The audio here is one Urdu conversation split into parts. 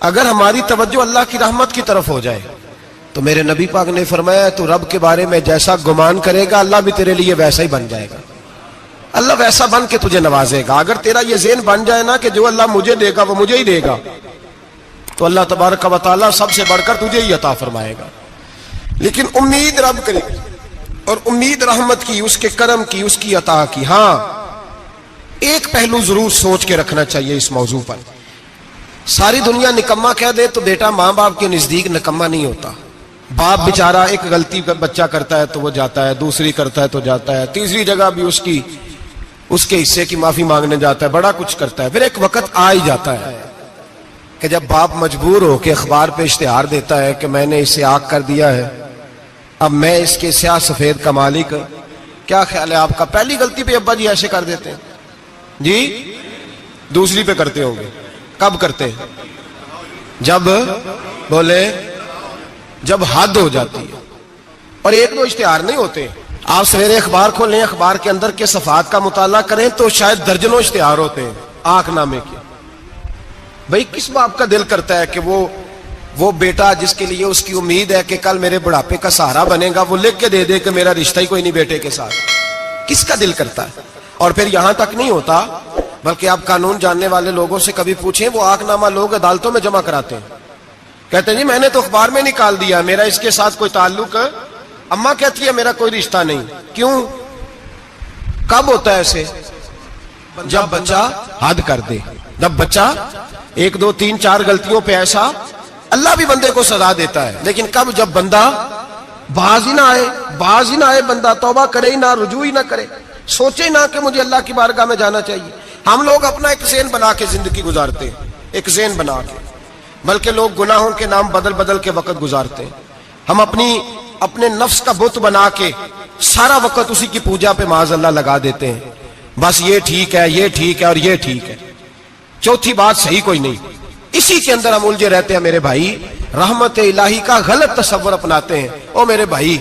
اگر ہماری توجہ اللہ کی رحمت کی طرف ہو جائے تو میرے نبی پاک نے فرمایا تو رب کے بارے میں جیسا گمان کرے گا اللہ بھی تیرے لیے ویسا ہی بن جائے گا. اللہ ویسا بن کے تجھے نوازے گا. اگر تیرا یہ ذہن بن جائے نا کہ جو اللہ مجھے دے گا وہ مجھے ہی دے گا, تو اللہ تبارک و تعالیٰ سب سے بڑھ کر تجھے ہی عطا فرمائے گا. لیکن امید رب کرے اور امید رحمت کی, اس کے کرم کی, اس کی عطا کی. ہاں ایک پہلو ضرور سوچ کے رکھنا چاہیے اس موضوع پر. ساری دنیا نکما کہہ دے تو بیٹا ماں باپ کے نزدیک نکما نہیں ہوتا. باپ بیچارہ ایک غلطی بچہ کرتا ہے تو وہ جاتا ہے, دوسری کرتا ہے تو جاتا ہے, تیسری جگہ بھی اس کے حصے کی معافی مانگنے جاتا ہے, بڑا کچھ کرتا ہے. پھر ایک وقت آ ہی جاتا ہے کہ جب باپ مجبور ہو کے اخبار پہ اشتہار دیتا ہے کہ میں نے اسے آگ کر دیا ہے, اب میں اس کے سیاہ سفید کا مالک. کیا خیال ہے آپ کا؟ پہلی غلطی پہ ابا جی ایسے کر دیتے ہیں جی, دوسری پہ کرتے ہوں گے. کب کرتے ہیں؟ جب بولے جب حد ہو جاتی ہے. اور ایک دو اشتہار نہیں ہوتے. آپ سویرے اخبار کھولیں, اخبار کے اندر کے صفحات کا مطالعہ کریں تو شاید درجنوں اشتہار ہوتے ہیں آنکھ نامے کے. بھئی کس باپ کا دل کرتا ہے کہ وہ بیٹا جس کے لیے اس کی امید ہے کہ کل میرے بڑھاپے کا سہارا بنے گا, وہ لکھ کے دے دے کہ میرا رشتہ ہی کوئی نہیں بیٹے کے ساتھ؟ کس کا دل کرتا ہے؟ اور پھر یہاں تک نہیں ہوتا, بلکہ آپ قانون جاننے والے لوگوں سے کبھی پوچھیں, وہ آنکھ نامہ لوگ عدالتوں میں جمع کراتے ہیں. کہتے ہیں جی میں نے تو اخبار میں نکال دیا, میرا اس کے ساتھ کوئی تعلق, اماں کہتی ہے میرا کوئی رشتہ نہیں. کیوں؟ کب ہوتا ہے ایسے؟ جب بچہ حد کر دے, جب بچہ ایک دو تین چار غلطیوں پہ ایسا, اللہ بھی بندے کو سزا دیتا ہے. لیکن کب؟ جب بندہ باز ہی نہ آئے, بندہ توبہ کرے ہی نہ, رجوع ہی نہ کرے, سوچے نہ کہ مجھے اللہ کی بارگاہ میں جانا چاہیے. ہم لوگ اپنا ایک ذہن بنا کے زندگی گزارتے ہیں, ایک ذہن بنا کے, بلکہ لوگ گناہوں کے نام بدل بدل کے وقت گزارتے ہیں. ہم اپنے نفس کا بت بنا کے سارا وقت اسی کی پوجا پہ معاذ اللہ لگا دیتے ہیں. بس یہ ٹھیک ہے, یہ ٹھیک ہے اور یہ ٹھیک ہے, چوتھی بات صحیح کوئی نہیں. اسی کے اندر ہم الجھے رہتے ہیں میرے بھائی. رحمت الہی کا غلط تصور اپناتے ہیں. او میرے بھائی,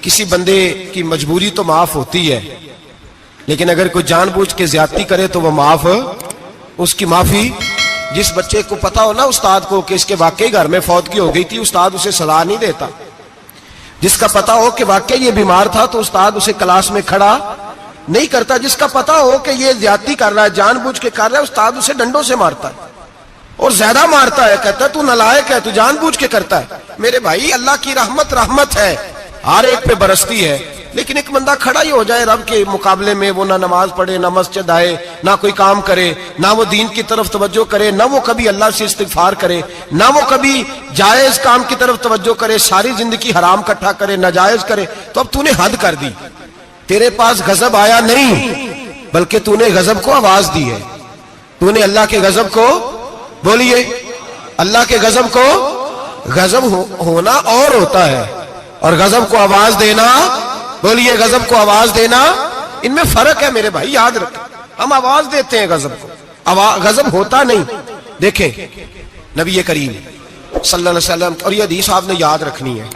کسی بندے کی مجبوری تو معاف ہوتی ہے, لیکن اگر کوئی جان بوجھ کے زیادتی کرے تو وہ معاف, اس کی معافی. جس بچے کو پتا ہو نا استاد کو کہ اس کے واقعی گھر میں فوتگی ہو گئی تھی, استاد اسے سزا نہیں دیتا. جس کا پتا ہو کہ واقعی یہ بیمار تھا تو استاد اسے کلاس میں کھڑا نہیں کرتا. جس کا پتا ہو کہ یہ زیادتی کر رہا ہے, جان بوجھ کے کر رہا ہے, استاد اسے ڈنڈوں سے مارتا ہے اور زیادہ مارتا ہے, کہتا ہے تو نالائق ہے, تو جان بوجھ کے کرتا ہے. میرے بھائی اللہ کی رحمت ہے, ہر ایک پہ برستی ہے. لیکن ایک بندہ کھڑا ہی ہو جائے رب کے مقابلے میں, وہ نہ نماز پڑھے, نہ مسجد آئے, نہ کوئی کام کرے, نہ وہ دین کی طرف توجہ کرے, نہ وہ کبھی اللہ سے استغفار کرے, نہ وہ کبھی جائز کام کی طرف توجہ کرے, ساری زندگی حرام کٹھا کرے, ناجائز کرے, تو اب تو نے حد کر دی. تیرے پاس غضب آیا نہیں, بلکہ تو نے غضب کو آواز دی ہے. تو نے اللہ کے غضب کو, بولیے, اللہ کے غضب کو, غضب ہونا اور ہوتا ہے اور غضب کو آواز دینا, بولیے, غضب کو آواز دینا, ان میں فرق ہے میرے بھائی, یاد رکھیں. ہم آواز دیتے ہیں غضب کو, غضب ہوتا نہیں. دیکھیں نبی کریم صلی اللہ علیہ وسلم, اور یہ حدیث آپ نے یاد رکھنی ہے,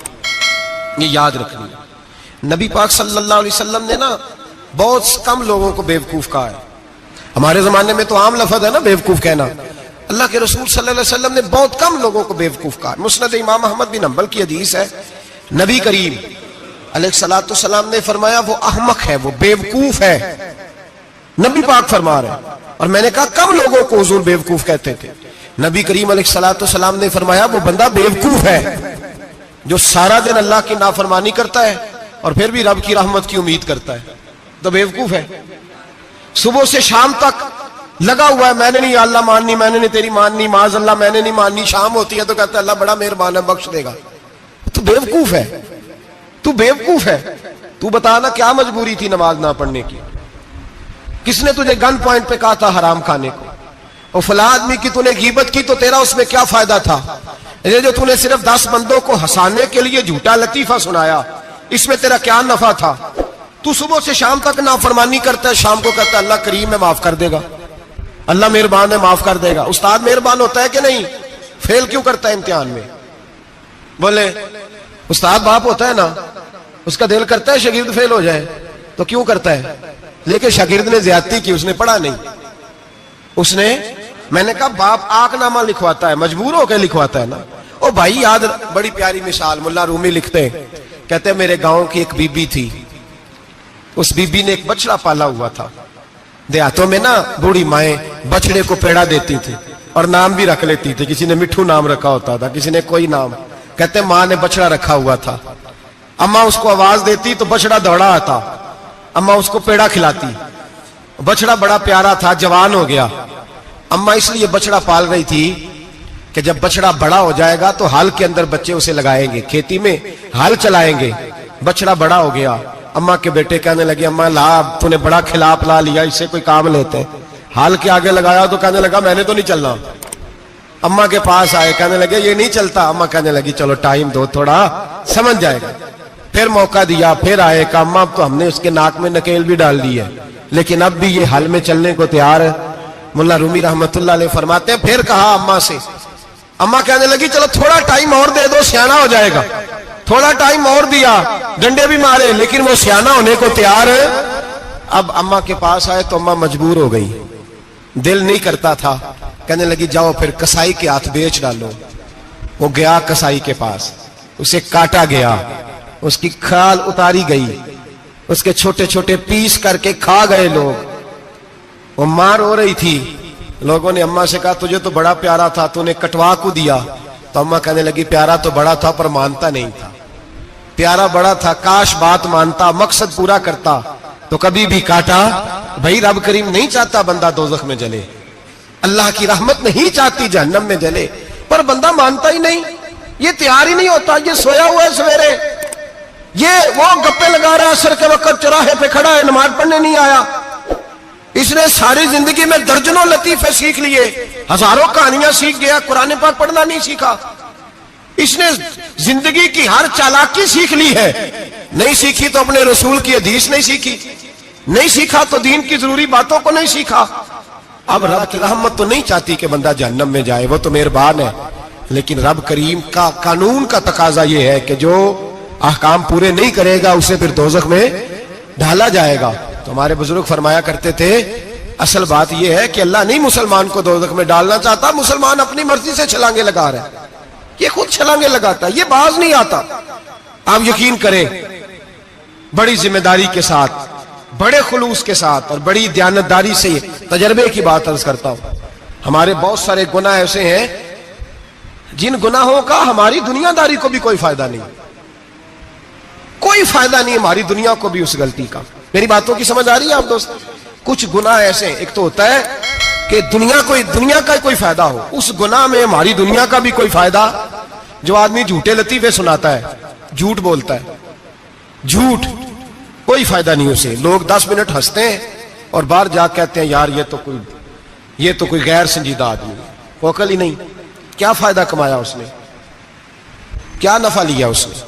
یہ یاد رکھنی ہے. نبی پاک صلی اللہ علیہ وسلم نے نا بہت کم لوگوں کو بیوقوف کہا ہے. ہمارے زمانے میں تو عام لفظ ہے نا بیوقوف کہنا. اللہ کے رسول صلی اللہ علیہ وسلم نے بہت کم لوگوں کو بیوقوف کہا. مسند امام احمد بن حنبل کی حدیث ہے, نبی کریم علیہ الصلوۃ والسلام نے فرمایا وہ احمق ہے, وہ بیوقوف ہے. نبی پاک فرما رہے ہیں. اور میں نے کہا کم لوگوں کو حضور بیوقوف کہتے تھے. نبی کریم علیہ الصلوۃ والسلام نے فرمایا وہ بندہ بیوقوف ہے جو سارا دن اللہ کی نافرمانی کرتا ہے اور پھر بھی رب کی رحمت کی امید کرتا ہے, تو بیوقوف ہے. صبح سے شام تک لگا ہوا ہے, میں نے نہیں اللہ ماننی, میں نے نہیں تیری ماننی, معاذ اللہ میں نے نہیں ماننی. شام ہوتی ہے تو کہتا ہے اللہ بڑا مہربان ہے, بخش دے گا. تو بیوقوف ہے, تو بیوقوف ہے. تو بتانا کیا مجبوری تھی نماز نہ پڑھنے کی؟ کس نے تجھے گن پوائنٹ پہ کہا تھا حرام کھانے کو؟ اور فلاں آدمی کی تو نے غیبت کی تو تیرا اس میں کیا فائدہ تھا؟ یہ جو تو نے صرف 10 بندوں کو ہنسانے کے لیے جھوٹا لطیفہ سنایا, اس میں تیرا کیا نفع تھا؟ تو صبح سے شام تک نافرمانی کرتا ہے, شام کو کہتا ہے اللہ کریم ہے معاف کر دے گا, اللہ مہربان ہے معاف کر دے گا. استاد مہربان ہوتا ہے کہ نہیں؟ فیل کیوں کرتا ہے امتحان میں؟ بولے, استاد باپ ہوتا ہے نا, اس کا دل کرتا ہے شاگرد فیل ہو جائے, تو کیوں کرتا ہے؟ لیکن شاگرد نے زیادتی کی, اس نے پڑھا نہیں, اس نے میں نے کہا باپ آنکھ نامہ لکھواتا ہے، مجبور ہو کے لکھواتا ہے نا۔ او بھائی یاد، بڑی پیاری مثال ملا رومی لکھتے ہیں، کہتے ہیں میرے گاؤں کی ایک بی بی تھی، اس بی بی نے ایک بچڑا پالا ہوا تھا۔ دیہاتوں میں نا بوڑھی مائیں بچڑے کو پیڑا دیتی تھی اور نام بھی رکھ لیتی تھی، کسی نے مٹھو نام رکھا ہوتا تھا، کسی نے کوئی نام۔ کہتے ہیں ماں نے بچڑا رکھا ہوا تھا، اماں اس کو آواز دیتی تو بچڑا دوڑا آتا، اماں اس کو پیڑا کھلاتی، بچڑا بڑا پیارا تھا، جوان ہو گیا۔ اماں اس لیے بچڑا پال رہی تھی کہ جب بچڑا بڑا ہو جائے گا تو ہل کے اندر بچے اسے لگائیں گے، کھیتی میں ہل چلائیں گے۔ بچڑا بڑا ہو گیا، اماں کے بیٹے کہنے لگے اماں لا، تو نے بڑا کھلا پلا لیا، اس سے کوئی کام لیتے ہیں۔ ہل کے آگے لگایا تو کہنے لگا میں نے تو نہیں چلنا۔ اماں کے پاس آئے، کہنے لگے یہ نہیں چلتا۔ اماں کہنے لگی چلو ٹائم دو تھوڑا، سمجھ جائے گا۔ پھر موقع دیا، پھر آئے، کہا اماں اب تو ہم نے اس کے ناک میں نکیل بھی ڈال دی ہے لیکن اب بھی یہ ہل میں چلنے کو تیار ہے۔ ملا رومی رحمت اللہ علیہ فرماتے ہیں پھر کہا اماں سے، اماں کہنے لگی چلو تھوڑا ٹائم اور دے دو، سیانا ہو جائے گا۔ تھوڑا ٹائم اور دیا، ڈنڈے بھی مارے لیکن وہ سیانا ہونے کو تیار ہے۔ اب اماں کے پاس آئے تو اماں مجبور ہو گئی، دل نہیں کرتا تھا، کہنے لگی جاؤ پھر کسائی کے ہاتھ بیچ ڈالو۔ وہ گیا کسائی کے پاس، اسے کاٹا گیا، اس کی کھال اتاری گئی، اس کے چھوٹے چھوٹے پیس کر کے کھا گئے لوگ۔ وہ مار ہو رہی تھی، لوگوں نے اماں سے کہا تجھے تو بڑا پیارا تھا، تو نے کٹوا کو دیا۔ تو اماں کہنے لگی پیارا تو بڑا تھا پر مانتا نہیں تھا، پیارا بڑا تھا، کاش بات مانتا، مقصد پورا کرتا تو کبھی بھی کاٹا۔ بھائی رب کریم نہیں چاہتا بندہ دوزخ میں جلے، اللہ کی رحمت نہیں چاہتی جہنم میں جلے، پر بندہ مانتا ہی نہیں، یہ تیار ہی نہیں ہوتا۔ یہ سویا ہوا ہے سویرے، یہ وہ گپے لگا رہا ہے عصر کے وقت، چوراہے پہ کھڑا ہے، نماز پڑھنے نہیں آیا۔ اس نے ساری زندگی میں درجنوں لطیفے سیکھ لیے، ہزاروں کہانیاں سیکھ گیا، قرآن پاک پڑھنا نہیں سیکھا۔ اس نے زندگی کی ہر چالاکی سیکھ لی ہے، نہیں سیکھی تو اپنے رسول کی حدیث نہیں سیکھی، نہیں سیکھا تو دین کی ضروری باتوں کو نہیں سیکھا۔ اب رب کی رحمت تو نہیں چاہتی کہ بندہ جہنم میں جائے، وہ تو مہربان ہے، لیکن رب کریم کا قانون کا تقاضا یہ ہے کہ جو احکام پورے نہیں کرے گا اسے پھر دوزخ میں ڈالا جائے گا۔ تو ہمارے بزرگ فرمایا کرتے تھے اصل بات یہ ہے کہ اللہ نہیں مسلمان کو دوزخ میں ڈالنا چاہتا، مسلمان اپنی مرضی سے چھلانگے لگا رہا ہے، یہ خود چھلانگے لگاتا ہے، یہ باز نہیں آتا۔ آپ یقین کریں بڑی ذمہ داری کے ساتھ، بڑے خلوص کے ساتھ اور بڑی دیانتداری سے تجربے کی بات عرض کرتا ہوں، ہمارے بہت سارے گناہ ایسے ہیں جن گناہوں کا ہماری دنیا داری کو بھی کوئی فائدہ نہیں، کوئی فائدہ نہیں ہماری دنیا کو بھی اس غلطی کا۔ میری باتوں کی سمجھ آ رہی ہے آپ دوست؟ کچھ گناہ ایسے ہیں، ایک تو ہوتا ہے کہ دنیا کا کوئی فائدہ ہو، اس گناہ میں ہماری دنیا کا بھی کوئی فائدہ۔ جو آدمی جھوٹے لطیفے سناتا ہے، جھوٹ بولتا ہے، جھوٹ کوئی فائدہ نہیں اسے، لوگ 10 منٹ ہنستے ہیں اور باہر جا کہتے ہیں یار یہ تو کوئی غیر سنجیدہ آدمی ہے، وہ عقل ہی نہیں، کیا فائدہ کمایا اس نے، کیا نفع لیا اس نے۔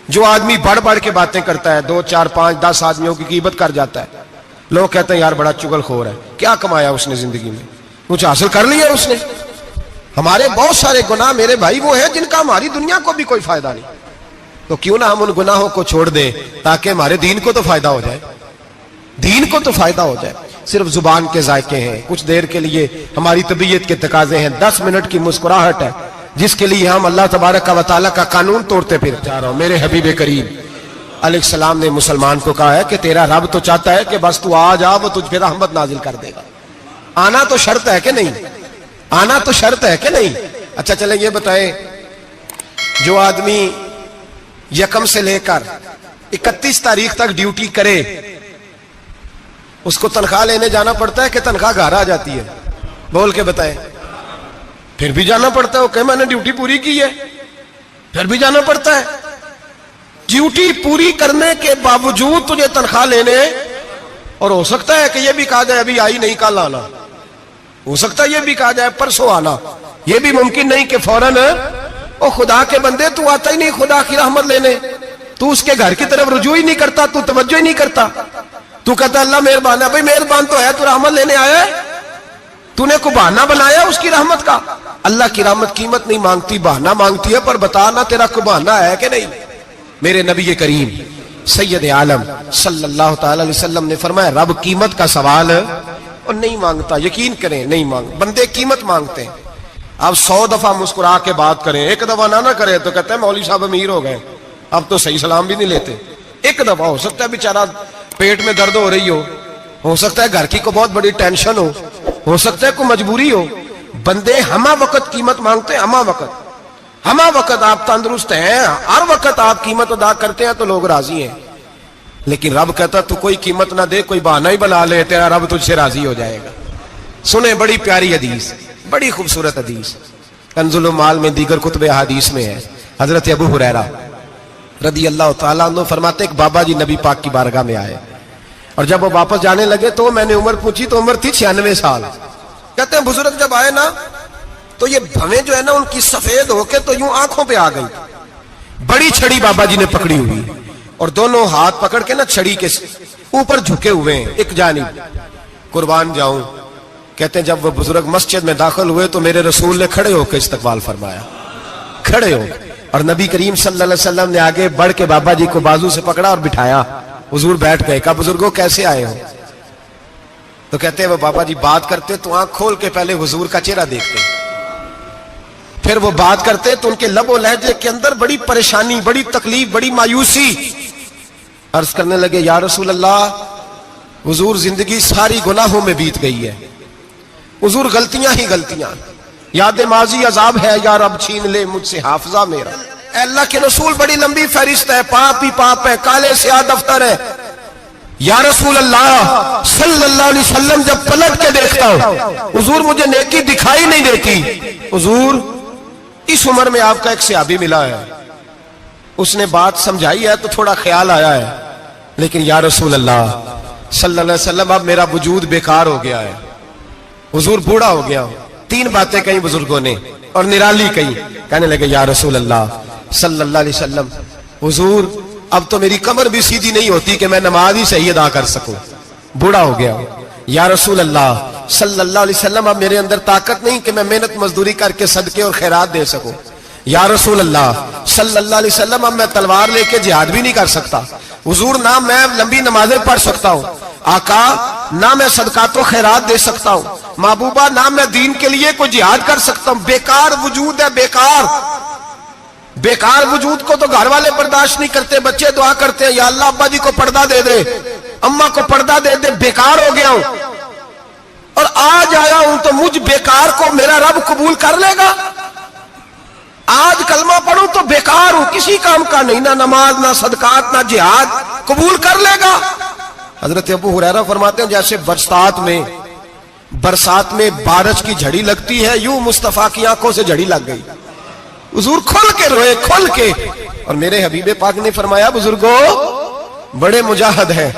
جو آدمی بڑھ بڑھ کے باتیں کرتا ہے، 2 4 5 10 آدمیوں کی غیبت کر جاتا ہے، لوگ کہتے ہیں یار بڑا چغل خور ہے، کیا کمایا اس نے زندگی میں، کچھ حاصل کر لیا اس نے۔ ہمارے بہت سارے گناہ میرے بھائی وہ ہیں جن کا ہماری دنیا کو بھی کوئی فائدہ نہیں، تو کیوں نہ ہم ان گناہوں کو چھوڑ دیں تاکہ ہمارے دین کو تو فائدہ ہو جائے، دین کو تو فائدہ ہو جائے۔ صرف زبان کے ذائقے ہیں، کچھ دیر کے لیے ہماری طبیعت کے تقاضے ہیں، 10 منٹ کی مسکراہٹ ہے جس کے لیے ہم اللہ تبارک و تعالیٰ کا قانون توڑتے پھر جا رہا ہوں۔ میرے حبیب کریم علیہ السلام نے مسلمان کو کہا ہے کہ تیرا رب تو چاہتا ہے کہ بس تو آ جا، وہ تجھ پہ رحمت نازل کر دے گا۔ آنا تو شرط ہے کہ نہیں؟ آنا تو شرط ہے کہ نہیں؟ اچھا چلیں یہ بتائیں، جو آدمی 1 سے لے کر 31 تاریخ تک ڈیوٹی کرے اس کو تنخواہ لینے جانا پڑتا ہے کہ تنخواہ گھر آ جاتی ہے؟ بول کے بتائیں۔ پھر بھی جانا پڑتا ہے، وہ کہ میں نے ڈیوٹی پوری کی ہے، پھر بھی جانا پڑتا ہے۔ ڈیوٹی پوری کرنے کے باوجود تجھے تنخواہ لینے، اور ہو سکتا ہے کہ یہ بھی کہا جائے ابھی آئی نہیں کل آنا، ہو سکتا ہے یہ بھی کہا جائے پرسوں آنا، یہ بھی ممکن نہیں کہ فوراً او خدا کے بندے تو آتا ہی نہیں خدا کی رحمت لینے، تو اس کے گھر کی طرف رجوع ہی نہیں کرتا، تو توجہ ہی نہیں کرتا، تو کہتا اللہ مہربان ہے۔ بھائی مہربان تو ہے، تو رحمت لینے آیا ہے، تو نے کو بہانہ بنایا اس کی رحمت کا؟ اللہ کی رحمت قیمت نہیں مانگتی، بہانہ مانگتی ہے، پر بتا نا تیرا کو بہانہ ہے کہ نہیں؟ میرے نبی کریم سید عالم صلی اللہ تعالی علیہ وسلم نے فرمایا رب قیمت کا سوال اور نہیں مانگتا، یقین کریں نہیں بندے قیمت مانگتے ہیں. آپ 100 دفعہ مسکرا کے بات کریں، ایک دفعہ نہ کرے تو کہتے ہیں مولوی صاحب امیر ہو گئے، اب تو صحیح سلام بھی نہیں لیتے. ایک دفعہ ہو سکتا ہے بیچارہ پیٹ میں درد ہو رہی ہو سکتا ہے گھر کی کو بہت بڑی ٹینشن ہو سکتا ہے کوئی مجبوری ہو. بندے ہمہ وقت قیمت مانگتے ہیں، ہمہ وقت آپ تندرست ہیں، ہر وقت آپ قیمت ادا کرتے ہیں تو لوگ راضی ہیں. لیکن رب کہتا تو کوئی قیمت نہ دے، کوئی بہانہ ہی بنا لے، تیرا رب تجھ سے راضی ہو جائے گا. سنیں بڑی پیاری حدیث، بڑی خوبصورت حدیث، کنز المال میں دیگر کتب احادیث میں ہے. حضرت ابو ہریرہ رضی اللہ تعالیٰ عنہ فرماتے ایک بابا جی نبی پاک کی بارگاہ میں آئے، اور جب وہ واپس جانے لگے تو میں نے عمر پوچھی تو عمر تھی 96 سال. کہتے ہیں بزرگ جب آئے نا تو یہ بھویں جو ہے نا ان کی سفید ہو کے تو یوں آنکھوں پہ آ گئی. بڑی چھڑی بابا جی نے پکڑی ہوئی اور دونوں ہاتھ پکڑ کے نا چھڑی کے اوپر جھکے ہوئے ہیں ایک جانب. قربان جاؤں، کہتے ہیں جب وہ بزرگ مسجد میں داخل ہوئے تو میرے رسول نے کھڑے ہو کے استقبال فرمایا، کھڑے ہو. اور نبی کریم صلی اللہ علیہ وسلم نے آگے بڑھ کے بابا جی کو بازو سے پکڑا اور بٹھایا. حضور بیٹھ گئے. کہا بزرگوں کیسے آئے ہو؟ تو کہتے ہیں وہ بابا جی بات کرتے تو آنکھ کھول کے پہلے حضور کا چہرہ دیکھتے، پھر وہ بات کرتے تو ان کے لب و لہجے کے اندر بڑی پریشانی، بڑی تکلیف، بڑی مایوسی. عرض کرنے لگے یا رسول اللہ، حضور زندگی ساری گناہوں میں بیت گئی ہے، حضور غلطیاں ہی غلطیاں، یاد ماضی عذاب ہے، یا رب چھین لے مجھ سے حافظہ میرا. اے اللہ کے رسول بڑی لمبی فہرست ہے، پاپ ہی پاپ ہے، کالے سیاہ دفتر ہے. یا رسول اللہ صلی اللہ علیہ وسلم جب پلٹ کے دیکھتا ہوں حضور مجھے نیکی دکھائی نہیں دیتی. حضور اس عمر میں آپ کا ایک صحابی ملا ہے، اس نے بات سمجھائی ہے تو تھوڑا خیال آیا ہے، لیکن یا رسول اللہ صلی اللہ علیہ وسلم اب میرا وجود بیکار ہو گیا ہے، حضور بوڑھا ہو گیا ہوں. 3 باتیں کہیں بزرگوں نے اور نرالی کہیں. کہنے لگے یا رسول اللہ صلی اللہ علیہ وسلم، حضور اب تو میری کمر بھی سیدھی نہیں ہوتی کہ میں نماز ہی صحیح ادا کر سکوں، بوڑھا ہو گیا ہوں. یا رسول اللہ صلی اللہ علیہ وسلم اب میرے اندر طاقت نہیں کہ میں محنت مزدوری کر کے صدقے اور خیرات دے سکوں. یا رسول اللہ صلی اللہ علیہ وسلم اب میں تلوار لے کے جہاد بھی نہیں کر سکتا. حضور نہ میں لمبی نمازیں پڑھ سکتا ہوں، آقا نہ میں صدقات و خیرات دے سکتا ہوں، محبوبہ نہ میں دین کے لیے کوئی جہاد کر سکتا ہوں. بیکار وجود ہے، بیکار وجود کو تو گھر والے برداشت نہیں کرتے، بچے دعا کرتے ہیں یا اللہ ابا جی کو پردہ دے دے، اماں کو پردہ دے دے. بیکار ہو گیا ہوں اور آج آیا ہوں تو مجھ بیکار کو میرا رب قبول کر لے گا؟ آج کلمہ پڑھوں تو بیکار ہوں، کسی کام کا نہیں، نہ نماز نہ صدقات نہ جہاد، قبول کر لے گا؟ حضرت ابو ہریرہ فرماتے ہیں جیسے برسات میں بارش کی جھڑی لگتی ہے، یوں مصطفیٰ کی آنکھوں سے جھڑی لگ گئی. حضور کھل کے روئے، کھل کے. اور میرے حبیب پاک نے فرمایا بزرگوں بڑے مجاہد ہیں،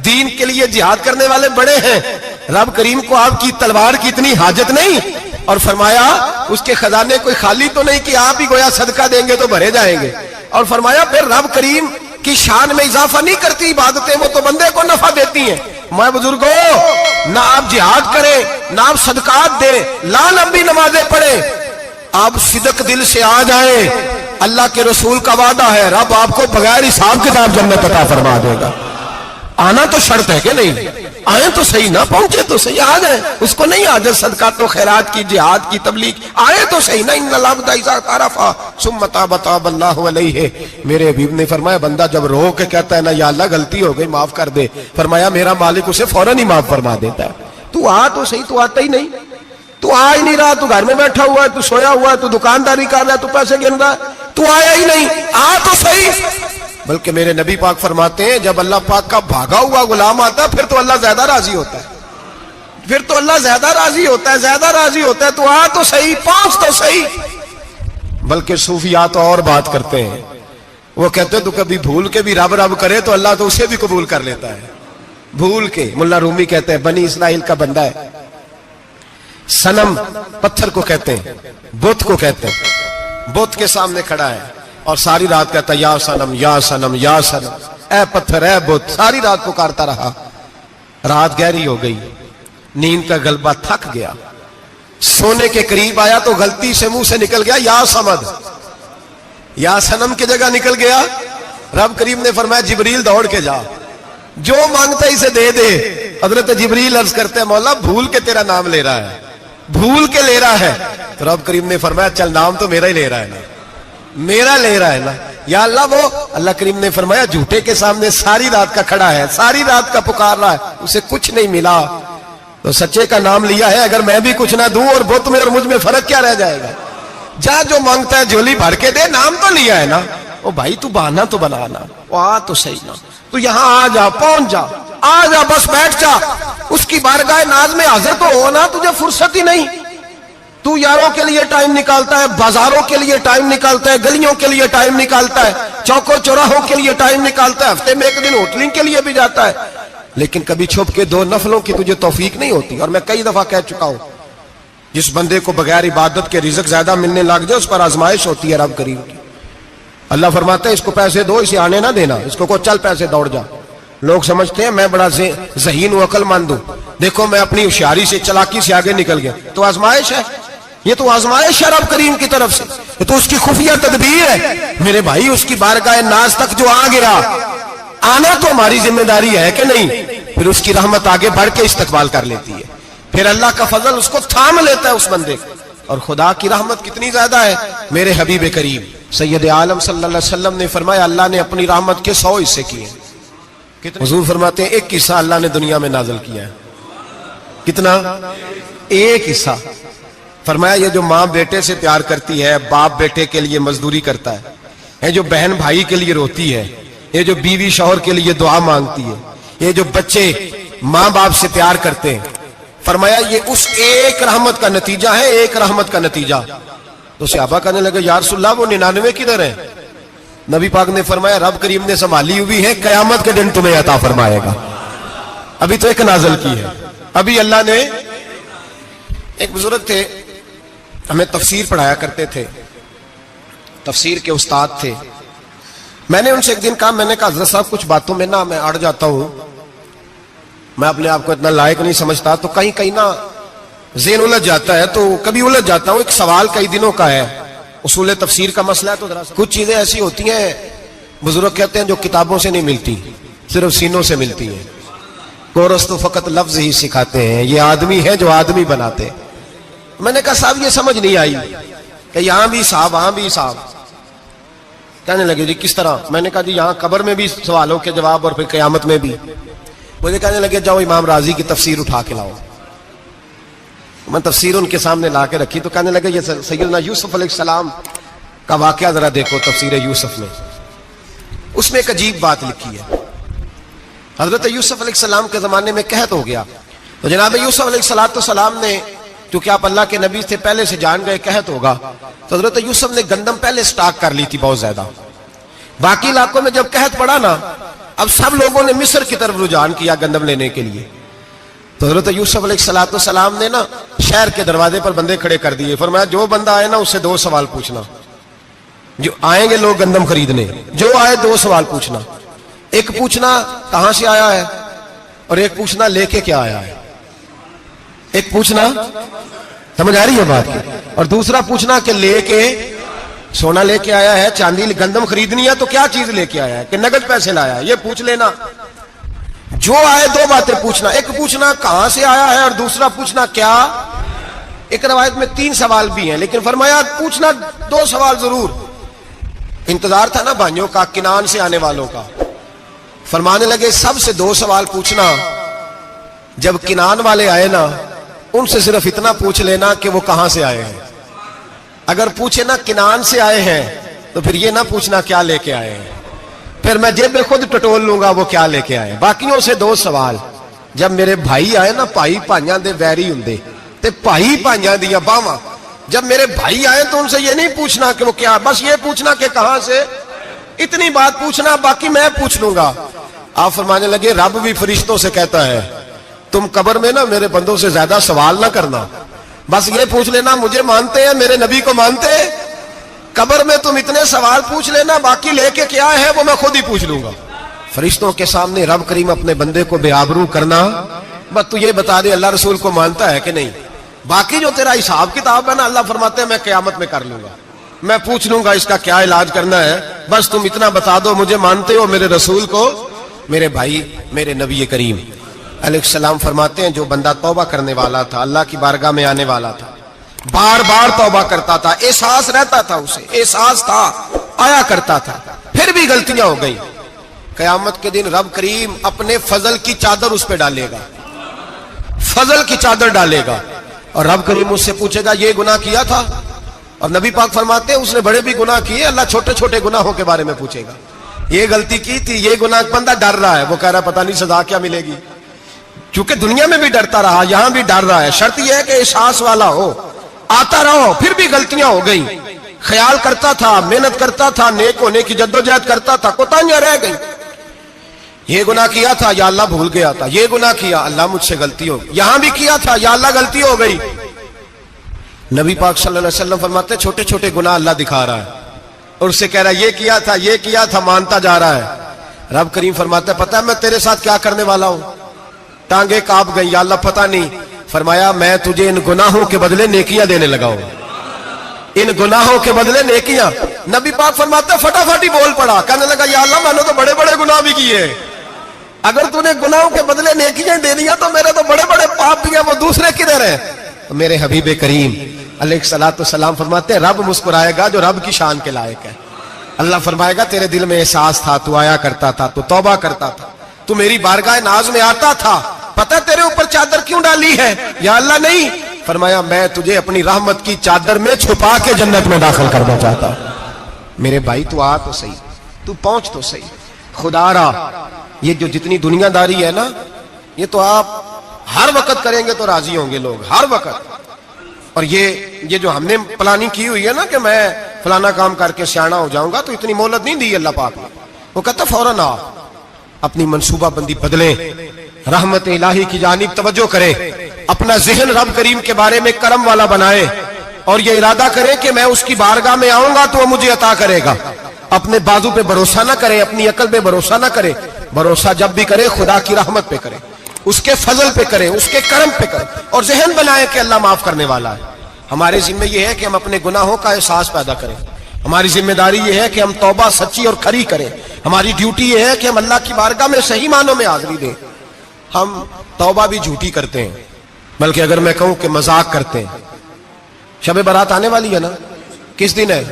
دین کے لیے جہاد کرنے والے بڑے ہیں، رب کریم کو آپ کی تلوار کی اتنی حاجت نہیں. اور فرمایا اس کے خزانے کوئی خالی تو نہیں کہ آپ ہی گویا صدقہ دیں گے تو بھرے جائیں گے. اور فرمایا پھر رب کریم کی شان میں اضافہ نہیں کرتی عبادتیں، وہ تو بندے کو نفع دیتی ہیں. میں بزرگوں نہ آپ جہاد کریں نہ آپ صدقات دیں، لا لمبی نمازیں پڑھیں، آپ صدق دل سے آ جائیں، اللہ کے رسول کا وعدہ ہے رب آپ کو بغیر حساب کتاب جنت عطا فرما دے گا. آنا تو شرط ہے کہ نہیں؟ آئیں تو صحیح، نہ پہنچے تو صحیح، آ جائیں. اس کو نہیں آجر صدقات و خیرات کی، جہاد کی تبلیغ، آئے تو صحیح نا. ان العبد اذا اعترف ثم تاب تاب اللہ علیہ. میرے حبیب نے فرمایا بندہ جب رو کے کہتا ہے نا یا اللہ غلطی ہو گئی معاف کر دے، فرمایا میرا مالک اسے فوراً ہی معاف فرما دیتا ہے. تو آ تو صحیح، تو آتا ہی نہیں، تو آ ہی نہیں رہا، تو گھر میں بیٹھا ہوا ہے، تو سویا ہوا ہے، تو دکانداری کر رہا ہے، تو پیسے گن رہا ہے، تو آیا ہی نہیں. آ تو صحیح. بلکہ میرے نبی پاک فرماتے ہیں جب اللہ پاک کا بھاگا ہوا غلام آتا ہے پھر تو اللہ زیادہ راضی ہوتا ہے، پھر تو اللہ زیادہ راضی ہوتا ہے، زیادہ راضی ہوتا ہے. تو آ تو صحیح، پہنچ تو صحیح. بلکہ صوفیات اور بات کرتے ہیں، وہ کہتے ہیں تو کبھی بھول کے بھی رب رب کرے تو اللہ تو اسے بھی قبول کر لیتا ہے. بھول کے. ملا رومی کہتے ہیں بنی اسرائیل کا بندہ ہے، صنم پتھر کو کہتے ہیں، بت کو کہتے ہیں، بت کے سامنے کھڑا ہے اور ساری رات کہتا ہے یا صنم یا صنم یا صنم، اے پتھر اے بت. ساری رات پکارتا رہا. رات گہری ہو گئی، نیند کا غلبہ تھک گیا، سونے کے قریب آیا تو غلطی سے منہ سے نکل گیا یا صمد. یا صنم کی جگہ نکل گیا. رب کریم نے فرمایا جبریل دوڑ کے جا، جو مانگتا اسے دے دے. حضرت جبریل عرض کرتے ہیں مولا بھول کے تیرا نام لے رہا ہے، بھول کے لے رہا ہے. تو رب کریم نے فرمایا چل نام تو میرا ہی لے رہا ہے نا، میرا لے رہا ہے نا. یا اللہ وہ اللہ کریم نے فرمایا جھوٹے کے سامنے ساری رات کا کھڑا ہے، ساری رات کا پکار رہا ہے، اسے کچھ نہیں ملا تو سچے کا نام لیا ہے. اگر میں بھی کچھ نہ دوں اور بت میں اور مجھ میں فرق کیا رہ جائے گا؟ جا جو مانگتا ہے جھولی بھر کے دے، نام تو لیا ہے نا. او بھائی تو بہانا تو بنانا، آ تو صحیح نا، تو یہاں آ جا، پہنچ جا، آ جا، بس بیٹھ جا، اس کی بارگاہ ناز میں حاضر تو ہونا. تجھے فرصت ہی نہیں. تو یاروں کے لیے ٹائم نکالتا ہے، بازاروں کے لیے ٹائم نکالتا ہے، گلیوں کے لیے ٹائم نکالتا ہے، چوکوں چوراہوں کے لیے ٹائم نکالتا ہے، ہفتے میں ایک دن ہوٹلنگ کے لیے بھی جاتا ہے، لیکن کبھی چھپ کے 2 نفلوں کی تجھے توفیق نہیں ہوتی. اور میں کئی دفعہ کہہ چکا ہوں جس بندے کو بغیر عبادت کے رزق زیادہ ملنے لگ جائے اس پر آزمائش ہوتی ہے رب کریم کی. اللہ فرماتا ہے اس کو پیسے دو، اسے آنے نہ دینا، اس کو چل پیسے دوڑ جا. لوگ سمجھتے ہیں میں بڑا ذہین و عقل مند ہوں، دیکھو میں اپنی ہوشیاری سے چلاکی سے آگے نکل گیا. تو آزمائش ہے، یہ تو آزمائش ہے رب کریم کی طرف سے، یہ تو اس کی خفیہ تدبیر ہے. میرے بھائی اس کی بارگاہ ناز تک جو آ گیا، آنا تو ہماری ذمہ داری ہے کہ نہیں؟ پھر اس کی رحمت آگے بڑھ کے استقبال کر لیتی ہے، پھر اللہ کا فضل اس کو تھام لیتا ہے اس بندے کو. اور خدا کی رحمت کتنی زیادہ ہے. میرے حبیب کریم سید عالم صلی اللہ علیہ وسلم نے فرمایا اللہ نے اپنی رحمت کے 100 حصے کیے. حضور فرماتے ہیں ایک حصہ اللہ نے دنیا میں نازل کیا ہے. کتنا؟ ایک حصہ. فرمایا یہ جو ماں بیٹے سے پیار کرتی ہے، باپ بیٹے کے لیے مزدوری کرتا ہے، یہ جو بہن بھائی کے لیے روتی ہے، یہ جو بیوی شوہر کے لیے دعا مانگتی ہے، یہ جو بچے ماں باپ سے پیار کرتے ہیں، فرمایا یہ اس ایک رحمت کا نتیجہ ہے، ایک رحمت کا نتیجہ. تو صحابہ کہنے لگے یا رسول اللہ وہ 99 کدھر ہیں؟ نبی پاک نے فرمایا رب کریم نے سنبھالی ہوئی ہے، قیامت کے دن تمہیں عطا فرمائے گا. ابھی تو ایک نازل کی ہے. ابھی اللہ نے. ایک بزرگ تھے ہمیں تفسیر پڑھایا کرتے تھے، تفسیر کے استاد تھے. میں نے ان سے ایک دن کہا، میں نے کہا حضرت صاحب کچھ باتوں میں نا میں اڑ جاتا ہوں، میں اپنے آپ کو اتنا لائق نہیں سمجھتا، تو کہیں کہیں نا ذہن الجھ جاتا ہے، تو کبھی الجھ جاتا ہوں. ایک سوال کئی دنوں کا ہے، اصول تفسیر کا مسئلہ ہے، تو کچھ چیزیں ایسی ہوتی ہیں بزرگ کہتے ہیں جو کتابوں سے نہیں ملتی، صرف سینوں سے ملتی ہیں. کورس تو فقط لفظ ہی سکھاتے ہیں، یہ آدمی ہے جو آدمی بناتے. میں نے کہا صاحب یہ سمجھ نہیں آئی کہ یہاں بھی صاحب وہاں بھی صاحب. کہنے لگے جی کس طرح؟ میں نے کہا جی یہاں قبر میں بھی سوالوں کے جواب اور پھر قیامت میں بھی. مجھے کہنے لگے جاؤ امام راضی کی تفسیر اٹھا کے لاؤ. میں تفسیر ان کے سامنے لا کے رکھی تو کہنے لگے یہ سیدنا یوسف علیہ السلام کا واقعہ ذرا دیکھو تفسیر یوسف میں. اس میں ایک عجیب بات لکھی ہے. حضرت یوسف علیہ السلام کے زمانے میں قحط ہو گیا، تو جناب یوسف علیہ السلام نے، کیونکہ آپ اللہ کے نبی سے پہلے سے جان گئے قحط ہوگا، تو حضرت یوسف نے گندم پہلے سٹاک کر لی تھی بہت زیادہ. باقی علاقوں میں جب قحط پڑا نا، اب سب لوگوں نے مصر کی طرف رجحان کیا گندم لینے کے لیے. تو حضرت یوسف علیہ السلام نے نا شہر کے دروازے پر بندے کھڑے کر دیے. فرمایا جو بندہ آئے نا اس سے 2 سوال پوچھنا. جو آئیں گے لوگ گندم خریدنے، جو آئے 2 سوال پوچھنا. ایک پوچھنا کہاں سے آیا ہے، اور ایک پوچھنا لے کے کیا آیا ہے. ایک پوچھنا، سمجھ آ رہی ہے بات کی، اور دوسرا پوچھنا کہ لے کے سونا لے کے آیا ہے، چاندی گندم خریدنی ہے تو کیا چیز لے کے آیا ہے، کہ نقد پیسے لایا ہے، یہ پوچھ لینا. جو آئے 2 باتیں پوچھنا. ایک پوچھنا کہاں سے آیا ہے اور دوسرا پوچھنا کیا. ایک روایت میں 3 سوال بھی ہیں، لیکن فرمایا پوچھنا 2 سوال ضرور. انتظار تھا نا بھائیوں کا کنان سے آنے والوں کا. فرمانے لگے سب سے 2 سوال پوچھنا. جب کنان والے آئے نا ان سے صرف اتنا پوچھ لینا کہ وہ کہاں سے آئے ہیں. اگر پوچھے نا کنان سے آئے ہیں تو پھر یہ نہ پوچھنا کیا لے کے آئے ہیں، پھر میں جیب میں خود ٹٹول لوں گا وہ کیا لے کے آئے. باقیوں سے 2 سوال. جب میرے بھائی آئے نا، بھائی بھائیاں دے ویری ہوندے تے بھائی بھائیاں دیا باواں. جب میرے بھائی آئے تو ان سے یہ نہیں پوچھنا کہ وہ کیا، بس یہ پوچھنا کہ کہاں سے. اتنی بات پوچھنا، باقی میں پوچھ لوں گا. آپ فرمانے لگے رب بھی فرشتوں سے کہتا ہے تم قبر میں نا میرے بندوں سے زیادہ سوال نہ کرنا، بس یہ پوچھ لینا مجھے مانتے ہیں، میرے نبی کو مانتے ہیں. قبر میں تم اتنے سوال پوچھ لینا، باقی لے کے کیا ہے وہ میں خود ہی پوچھ لوں گا. فرشتوں کے سامنے رب کریم اپنے بندے کو بے آبرو کرنا. بس تو یہ بتا دے اللہ رسول کو مانتا ہے کہ نہیں. باقی جو تیرا حساب کتاب ہے نا، اللہ فرماتے ہیں میں قیامت میں کر لوں گا، میں پوچھ لوں گا اس کا کیا علاج کرنا ہے. بس تم اتنا بتا دو مجھے مانتے ہو، میرے رسول کو، میرے بھائی، میرے نبی کریم. علیہ السلام فرماتے ہیں جو بندہ توبہ کرنے والا تھا, اللہ کی بارگاہ میں آنے والا تھا, بار بار توبہ کرتا تھا, احساس رہتا تھا, اسے احساس تھا, آیا کرتا تھا, پھر بھی غلطیاں ہو گئی, قیامت کے دن رب کریم اپنے فضل کی چادر اس پہ ڈالے گا, فضل کی چادر ڈالے گا, اور رب کریم اس سے پوچھے گا یہ گناہ کیا تھا, اور نبی پاک فرماتے ہیں اس نے بڑے بھی گناہ کیے, اللہ چھوٹے چھوٹے گناہوں کے بارے میں پوچھے گا, یہ غلطی کی تھی, یہ گناہ, بندہ ڈر رہا ہے, وہ کہہ رہا ہے پتہ نہیں سزا کیا ملے گی, کیونکہ دنیا میں بھی ڈرتا رہا, یہاں بھی ڈر رہا ہے. شرط یہ ہے کہ احساس والا ہو, آتا رہو, پھر بھی غلطیاں ہو گئی, خیال کرتا تھا, محنت کرتا تھا, نیک ہونے کی جدوجہد کرتا تھا, کوتاہیاں رہ گئی, یہ گناہ کیا تھا یا اللہ بھول گیا تھا, یہ گناہ کیا اللہ مجھ سے غلطی ہو گئی, یہاں بھی کیا تھا یا اللہ غلطی ہو گئی. نبی پاک صلی اللہ علیہ وسلم فرماتے ہیں چھوٹے چھوٹے گناہ اللہ دکھا رہا ہے, اور اس سے کہہ رہا ہے یہ کیا تھا, مانتا جا رہا ہے. رب کریم فرماتا ہے پتہ ہے میں تیرے ساتھ کیا کرنے والا ہوں, ٹانگیں کانپ گئی, یا اللہ پتہ نہیں. فرمایا میں تجھے ان گناہوں کے بدلے نیکیاں دینے لگا ہوں, ان گناہوں کے بدلے نیکیاں. نبی پاک فرماتا ہے فٹافٹ ہی بول پڑا, کہنے لگا یا اللہ میں نے تو بڑے بڑے گناہ بھی کیے, اگر تو نے گناہوں کے بدلے نیکیاں دے دیا تو میرے تو بڑے بڑے پاپ بھی ہیں, وہ دوسرے کدھر ہیں. میرے حبیب کریم علیہ الصلوۃ والسلام فرماتے ہیں رب مسکرائے گا جو رب کی شان کے لائق ہے. اللہ فرمائے گا تیرے دل میں احساس تھا, تو آیا کرتا تھا, تو توبہ کرتا تھا, تو میری بارگاہ ناز میں آتا تھا, پتہ تیرے اوپر چادر کیوں ڈالی ہے یا اللہ نہیں. فرمایا میں تجھے اپنی رحمت کی چادر میں چھپا کے جنت میں داخل کرنا چاہتا ہوں. میرے بھائی تو آ تو صحیح, تو پہنچ تو صحیح, خدا را یہ جو جتنی دنیا داری ہے نا, یہ تو آپ ہر وقت کریں گے تو راضی ہوں گے لوگ, ہر وقت. اور یہ جو ہم نے پلاننگ کی ہوئی ہے نا کہ میں فلانا کام کر کے سیانا ہو جاؤں گا, تو اتنی مہلت نہیں دی اللہ پاک نے. وہ کہتا فوراً آ, اپنی منصوبہ بندی بدلیں, رحمت الہی کی جانب توجہ کریں, اپنا ذہن رب کریم کے بارے میں کرم والا بنائے, اور یہ ارادہ کریں کہ میں اس کی بارگاہ میں آؤں گا تو وہ مجھے عطا کرے گا. اپنے بازو پہ بھروسہ نہ کرے, اپنی عقل پہ بھروسہ نہ کرے, بھروسہ جب بھی کرے خدا کی رحمت پہ کرے, اس کے فضل پہ کرے, اس کے کرم پہ کرے, اور ذہن بنائے کہ اللہ معاف کرنے والا ہے. ہمارے ذمہ یہ ہے کہ ہم اپنے گناہوں کا احساس پیدا کریں, ہماری ذمہ داری یہ ہے کہ ہم توبہ سچی اور کھری کریں, ہماری ڈیوٹی یہ ہے کہ ہم اللہ کی بارگاہ میں صحیح معنوں میں حاضری دیں. ہم توبہ بھی جھوٹی کرتے ہیں, بلکہ اگر میں کہوں کہ مذاق کرتے ہیں. شب برات آنے والی ہے نا, کس دن ہے؟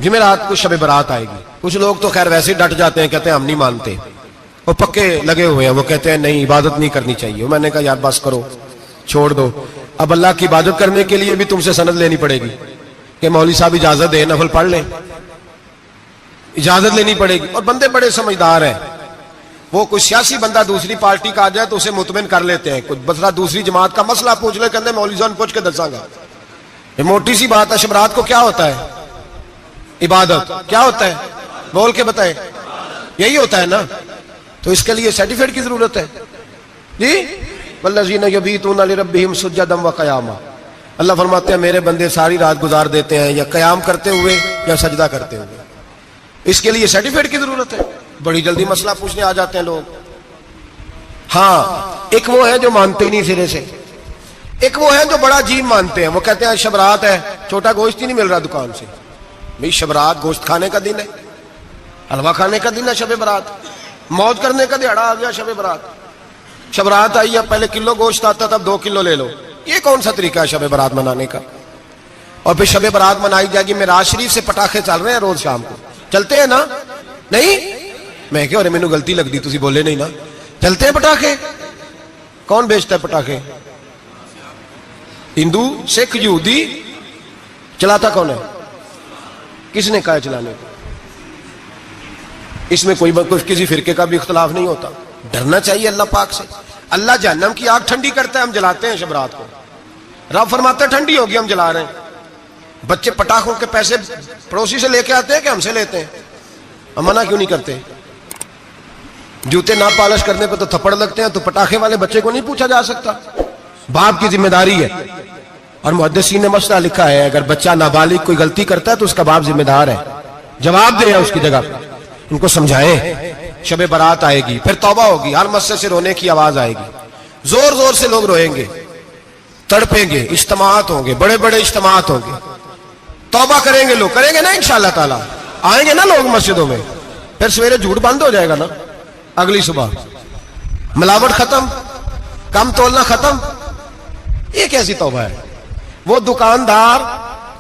جمعرات کو شب برات آئے گی. کچھ لوگ تو خیر ویسے ڈٹ جاتے ہیں, کہتے ہیں ہم نہیں مانتے, وہ پکے لگے ہوئے ہیں, وہ کہتے ہیں نہیں عبادت نہیں کرنی چاہیے. میں نے کہا یار بس کرو, چھوڑ دو. اب اللہ کی عبادت کرنے کے لیے بھی تم سے سند لینی پڑے گی کہ مولوی صاحب اجازت دے, نفل پڑھ لیں, اجازت لینی پڑے گی. اور بندے بڑے سمجھدار ہیں, وہ کوئی سیاسی بندہ دوسری پارٹی کا آ جائے تو اسے مطمئن کر لیتے ہیں. کچھ بسرا دوسری جماعت کا مسئلہ پوچھ لے, کہتے ہیں مولوی صاحب پوچھ کے دساں گا. یہ موٹی سی بات ہے. شبرات کو کیا ہوتا ہے؟ عبادت. کیا ہوتا ہے؟ بول کے بتائے. یہی ہوتا ہے نا, تو اس کے لیے سرٹیفکیٹ کی ضرورت ہے جی. والذین یبیتون لربہم سجدا وقیاما, اللہ فرماتے ہیں میرے بندے ساری رات گزار دیتے ہیں یا قیام کرتے ہوئے یا سجدہ کرتے ہوئے. اس کے لیے سرٹیفکیٹ کی ضرورت ہے. بڑی جلدی مسئلہ پوچھنے آ جاتے ہیں لوگ. ہاں, ایک وہ ہے جو مانتے ہی نہیں سرے سے, ایک وہ ہے جو بڑا عجیب مانتے ہیں. وہ کہتے ہیں شبرات ہے, چھوٹا گوشت ہی نہیں مل رہا دکان سے. بھئی شبرات گوشت کھانے کا دن ہے, حلوہ کھانے کا دن ہے شب برات, موج کرنے کا دہاڑا آ گیا شب برات. شبرات آئی, اب پہلے کلو گوشت آتا تھا, 2 کلو لے لو. یہ کون سا طریقہ ہے شب برات منانے کا؟ اور پھر شب برات منائی جائے گی. معراج شریف سے پٹاخے چل رہے ہیں روز شام کو, چلتے ہیں نا؟ نہیں, میں کہ مینوں غلطی لگ دی, تسی بولے نہیں نا. چلتے ہیں پٹاخے. کون بیچتا ہے پٹاخے؟ ہندو, سکھ, یہودی. چلاتا کون ہے؟ کس نے کہا چلانے کو؟ اس میں کوئی کسی فرقے کا بھی اختلاف نہیں ہوتا. ڈرنا چاہیے اللہ پاک سے. اللہ جہنم کی آگ ٹھنڈی کرتا ہے, ہم جلاتے ہیں شبرات کو. رب فرماتا ہے ٹھنڈی ہوگی, ہم جلا رہے ہیں. بچے پٹاخوں کے پیسے پڑوسی سے لے کے آتے ہیں کہ ہم سے لیتے ہیں؟ ہم منع کیوں نہیں کرتے؟ جوتے نہ پالش کرنے پہ تو تھپڑ لگتے ہیں, تو پٹاخے والے بچے کو نہیں پوچھا جا سکتا؟ باپ کی ذمہ داری ہے. اور محدثین نے مسئلہ لکھا ہے, اگر بچہ نابالغ کوئی غلطی کرتا ہے تو اس کا باپ ذمہ دار ہے, جواب دے اس کی جگہ. ان کو سمجھائیں. شب برات آئے گی, پھر توبہ ہوگی, ہر مسجد سے رونے کی آواز آئے گی, زور زور سے لوگ روئیں گے, تڑپیں گے, اجتماعات ہوں گے, بڑے بڑے اجتماعات ہوں گے. توبہ کریں گے لوگ, کریں گے نا انشاءاللہ تعالی. آئیں گے نا لوگ مسجدوں میں. پھر سویرے جھوٹ بند ہو جائے گا نا, اگلی صبح ملاوٹ ختم, کم تولنا ختم. یہ کیسی توبہ ہے؟ وہ دکاندار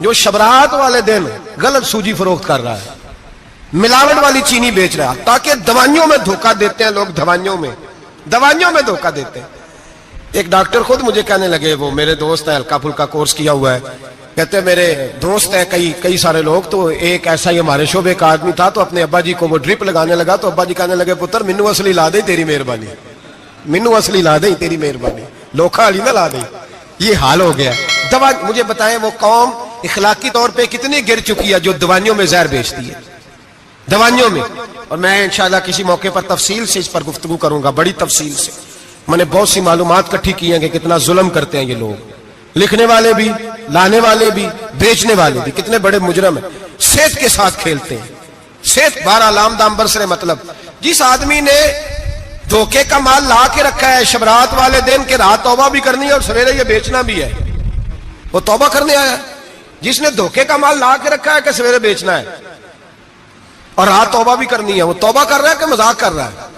جو شبرات والے دن غلط سوجی فروخت کر رہا ہے, ملاوٹ والی چینی بیچ رہا ہے, تاکہ دوائیوں میں دھوکہ دیتے ہیں لوگ, دوائیوں میں دھوکہ دیتے ہیں. ایک ڈاکٹر خود مجھے کہنے لگے, وہ میرے دوست ہیں, ہلکا پھلکا کورس کیا ہوا ہے, کہتے ہیں میرے دوست ہیں کئی سارے لوگ, تو ایک ایسا ہی ہمارے شعبے کا آدمی تھا, تو اپنے ابا جی کو وہ ڈرپ لگانے لگا, تو ابا جی کہنے لگے پتر مینو اصلی لا دے تیری مہربانی, مینو اصلی لا دے تیری مہربانی, لوکھا علی نہ لا دے. یہ حال ہو گیا. دوا مجھے بتائیں وہ قوم اخلاقی طور پہ کتنی گر چکی ہے جو دوائیوں میں زہر بیچتی ہے, دوائیوں میں. اور میں انشاءاللہ کسی موقع پر تفصیل سے اس پر گفتگو کروں گا, بڑی تفصیل سے. میں نے بہت سی معلومات اکٹھی کی ہیں کہ کتنا ظلم کرتے ہیں یہ لوگ, لکھنے والے بھی, لانے والے بھی, بیچنے والے بھی, کتنے بڑے مجرم ہیں. صحت کے ساتھ کھیلتے ہیں, صحت 12 لام دام برسر. مطلب جس آدمی نے دھوکے کا مال لا کے رکھا ہے شبرات والے دن کے رات توبہ بھی کرنی ہے اور سویرے یہ بیچنا بھی ہے, وہ توبہ کرنے آیا ہے. جس نے دھوکے کا مال لا کے رکھا ہے کہ سویرے بیچنا ہے اور رات توبہ بھی کرنی ہے, وہ توبہ کر رہا ہے کہ مذاق کر رہا ہے؟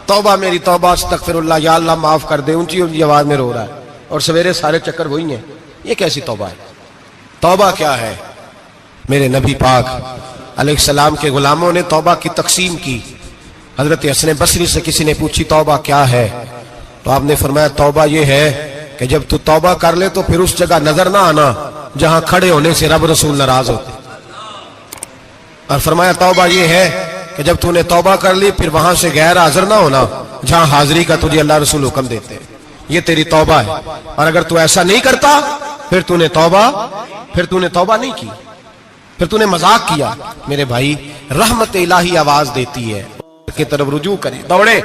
توبہ میری توبہ, استغفر اللہ, یا اللہ معاف کر دے, اونچی اونچی آواز میں رو رہا ہے, اور سویرے سارے چکر وہی ہیں. یہ کیسی توبہ ہے؟ توبہ کیا ہے؟ میرے نبی پاک علیہ السلام کے غلاموں نے توبہ کی تقسیم کی. حضرت حسن بصری سے کسی نے پوچھی توبہ کیا ہے, تو آپ نے فرمایا توبہ یہ ہے کہ جب تو توبہ کر لے تو پھر اس جگہ نظر نہ آنا جہاں کھڑے ہونے سے رب رسول ناراض ہوتے, اور فرمایا توبہ یہ ہے کہ جب تو نے توبہ کر لی پھر وہاں سے غیر حاضر نہ ہونا جہاں حاضری کا تجھے اللہ رسول حکم دیتے ہیں. یہ تیری توبہ ہے. اور اگر تو ایسا نہیں کرتا پھر تو نے توبہ نہیں کی, پھر تو نے مذاق کیا. میرے بھائی رحمت الہی آواز دیتی ہے کی طرف رجوع کریں, دوڑے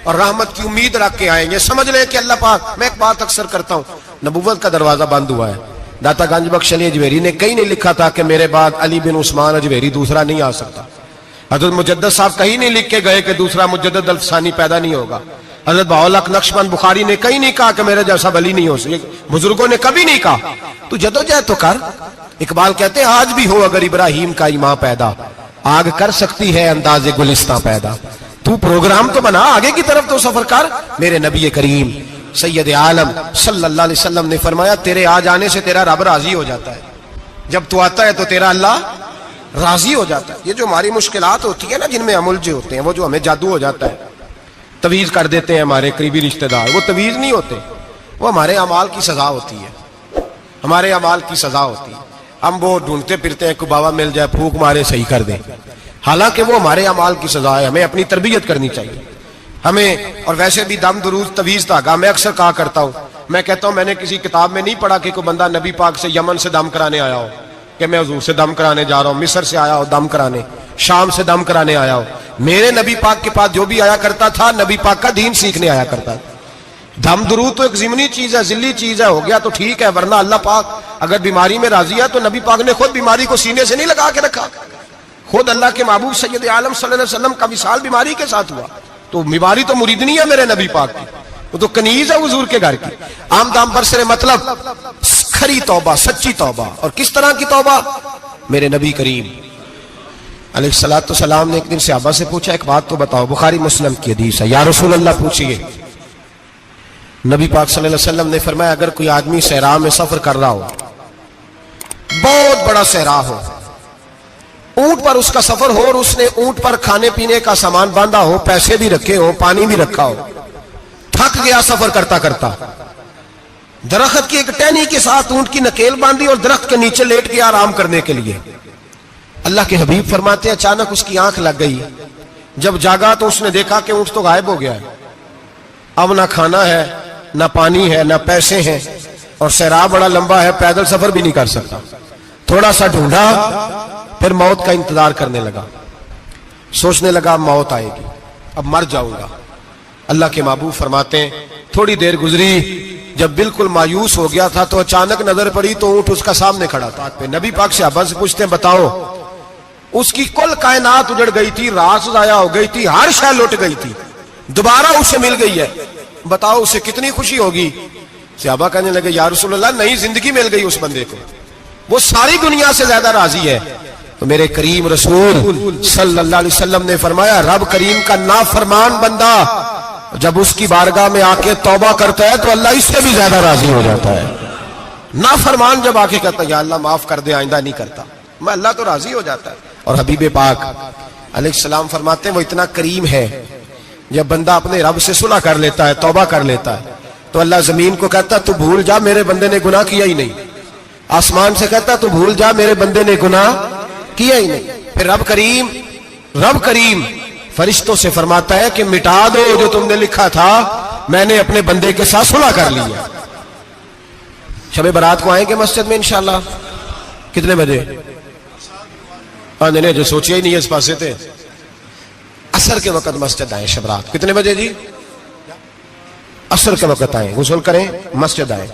اور رحمت کی امید رکھ کے آئیں گے. سمجھ لیں کہ اللہ پاک, میں ایک بات اکثر کرتا ہوں, نبوت کا دروازہ بند ہوا ہے. داتا گنج بخش علی اجویری نے کہیں نہیں لکھا تھا کہ میرے بعد علی بن عثمان اجویری دوسرا نہیں آ سکتا. حضرت مجدد صاحب کہیں نہیں لکھ کے گئے کہ دوسرا مجدد الثانی پیدا نہیں ہوگا. حضرت بہاءالحق نقشبند بخاری نے کہیں نہیں کہا کہ میرے جیسا ولی نہیں ہو سکے. بزرگوں نے کبھی نہیں کہا. تو جدوجہد تو کر. اقبال کہتے ہیں آج بھی ہو اگر ابراہیم کا ایمان پیدا, آگ کر سکتی ہے انداز گلستان پیدا. تو پروگرام تو بنا, آگے کی طرف تو سفر کر. میرے نبی کریم سید عالم صلی اللہ علیہ وسلم نے فرمایا تیرے آ جانے سے تیرا رب راضی ہو جاتا ہے. جب تو آتا ہے تو تیرا اللہ راضی ہو جاتا ہے. یہ جو ہماری مشکلات ہوتی ہے نا, جن میں عمل جو ہوتے ہیں, وہ جو ہمیں جادو ہو جاتا ہے, تویز کر دیتے ہیں ہمارے قریبی رشتہ دار, وہ تویز نہیں ہوتے, وہ ہمارے اعمال کی سزا ہوتی ہے, ہمارے اعمال کی سزا ہوتی ہے. ہم وہ ڈھونڈتے پھرتے ہیں کہ بابا مل جائے پھونک مارے صحیح کر دیں, حالانکہ وہ ہمارے اعمال کی سزا ہے. ہمیں اپنی تربیت کرنی چاہیے ہمیں. اور ویسے بھی دم درود تویز دھاگا میں اکثر کہا کرتا ہوں, میں کہتا ہوں میں نے کسی کتاب میں نہیں پڑھا کہ کوئی بندہ نبی پاک سے یمن سے دم کرانے آیا ہو کہ میں حضور سے دم کرانے جا رہا ہوں, مصر سے آیا ہو دم کرانے, شام سے دم کرانے آیا ہو. میرے نبی پاک کے پاس جو بھی آیا کرتا تھا نبی پاک کا دین سیکھنے آیا کرتا تھا. دم درود تو ایک ضمنی چیز ہے, ذلی چیز ہے, ہو گیا تو ٹھیک ہے, ورنہ اللہ پاک اگر بیماری میں راضی ہے تو نبی پاک نے خود بیماری کو سینے سے نہیں لگا کے رکھا. خود اللہ کے محبوب سید عالم صلی اللہ علیہ وسلم کا وصال بیماری کے ساتھ ہوا, تو بیماری تو مریدنی ہے میرے نبی پاک کی, وہ تو کنیز ہے حضور کے گھر کی. عام دام برسر مطلب کھری توبہ, سچی توبہ. اور کس طرح کی توبہ؟ میرے نبی کریم علیہ الصلوۃ والسلام نے ایک دن صحابہ سے پوچھا ایک بات تو بتاؤ, بخاری مسلم کی حدیث ہے, یا رسول اللہ پوچھئے. نبی پاک صلی اللہ علیہ وسلم نے فرمایا اگر کوئی آدمی صحرا میں سفر کر رہا ہو, بہت بڑا صحرا ہو, اونٹ پر اس کا سفر ہو, اور اس نے اونٹ پر کھانے پینے کا سامان باندھا ہو, پیسے بھی رکھے ہو, پانی بھی رکھا ہو, تھک گیا سفر کرتا کرتا, درخت کی ایک ٹہنی کے ساتھ اونٹ کی نکیل باندھی اور درخت کے نیچے لیٹ گیا آرام کرنے کے لیے. اللہ کے حبیب فرماتے ہیں اچانک اس کی آنکھ لگ گئی. جب جاگا تو اس نے دیکھا کہ اونٹ تو غائب ہو گیا ہے. اب نہ کھانا ہے, نہ پانی ہے, نہ پیسے ہیں, اور صحرا بڑا لمبا ہے, پیدل سفر بھی نہیں کر سکتا. تھوڑا سا ڈھونڈا, پھر موت کا انتظار کرنے لگا, سوچنے لگا موت آئے گی, اب مر جاؤں گا. اللہ کے محبوب فرماتے ہیں تھوڑی دیر گزری, جب بالکل مایوس ہو گیا تھا تو اچانک نظر پڑی تو اونٹ اس کا سامنے کھڑا تھا. نبی پاک صحابہ سے پوچھتے ہیں بتاؤ, اس کی کل کائنات اجڑ گئی تھی, رات ضائع ہو گئی تھی, ہر شے لٹ گئی تھی, دوبارہ اسے مل گئی ہے, بتاؤ اسے کتنی خوشی ہوگی. صحابہ کہنے لگے یا رسول اللہ نہیں, زندگی مل گئی اس بندے کو, وہ ساری دنیا سے زیادہ راضی ہے. تو میرے کریم رسول صلی اللہ علیہ وسلم نے فرمایا رب کریم کا نافرمان بندہ جب اس کی بارگاہ میں آ کے توبہ کرتا ہے تو اللہ اس سے بھی زیادہ راضی ہو جاتا ہے. نافرمان جب آ کے کہتا ہے یا اللہ معاف کر دے آئندہ نہیں کرتا, میں اللہ تو راضی ہو جاتا ہے. اور حبیب پاک علیہ السلام فرماتے ہیں وہ اتنا کریم ہے, جب بندہ اپنے رب سے صلح کر لیتا ہے, توبہ کر لیتا ہے, تو اللہ زمین کو کہتا ہے تو بھول جا میرے بندے نے گناہ کیا ہی نہیں. آسمان سے کہتا ہے تو بھول جا میرے بندے نے گناہ کیا ہی نہیں. پھر رب کریم فرشتوں سے فرماتا ہے کہ مٹا دو جو تم نے لکھا تھا, میں نے اپنے بندے کے ساتھ صلح کر لی ہے. شب برات کو آئیں گے مسجد میں انشاءاللہ. کتنے بجے؟ نہیں جو سوچیا ہی نہیں ہے اس پاسے تھے. عصر کے وقت مسجد آئیں شب رات. کتنے بجے جی؟ عصر کے وقت آئیں, غسل کریں, مسجد آئیں,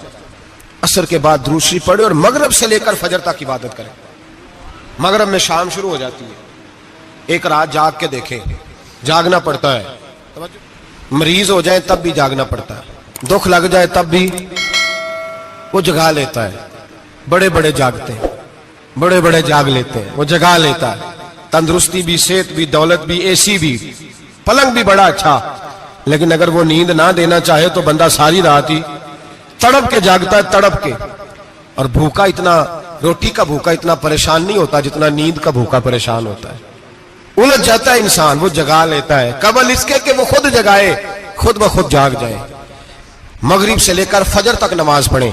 عصر کے بعد درود شریف پڑھیں اور مغرب سے لے کر فجر تک عبادت کریں. مغرب میں شام شروع ہو جاتی ہے. ایک رات جاگ کے دیکھیں, جاگنا پڑتا ہے. مریض ہو جائیں تب بھی جاگنا پڑتا ہے, دکھ لگ جائے تب بھی وہ جگا لیتا ہے. بڑے بڑے جاگتے ہیں, بڑے بڑے جاگ لیتے ہیں, وہ جگا لیتا ہے. تندرستی بھی, صحت بھی, دولت بھی, اے سی بھی, پلنگ بھی بڑا اچھا, لیکن اگر وہ نیند نہ دینا چاہے تو بندہ ساری رات ہی تڑپ کے جاگتا ہے, تڑپ کے. اور بھوکا اتنا, روٹی کا بھوکا اتنا پریشان نہیں ہوتا جتنا نیند کا بھوکا پریشان ہوتا ہے. الجھ جاتا ہے انسان, وہ جگا لیتا ہے قبل اس کے کہ وہ خود جگائے, خود بخود جاگ جائے. مغرب سے لے کر فجر تک نماز پڑھیں,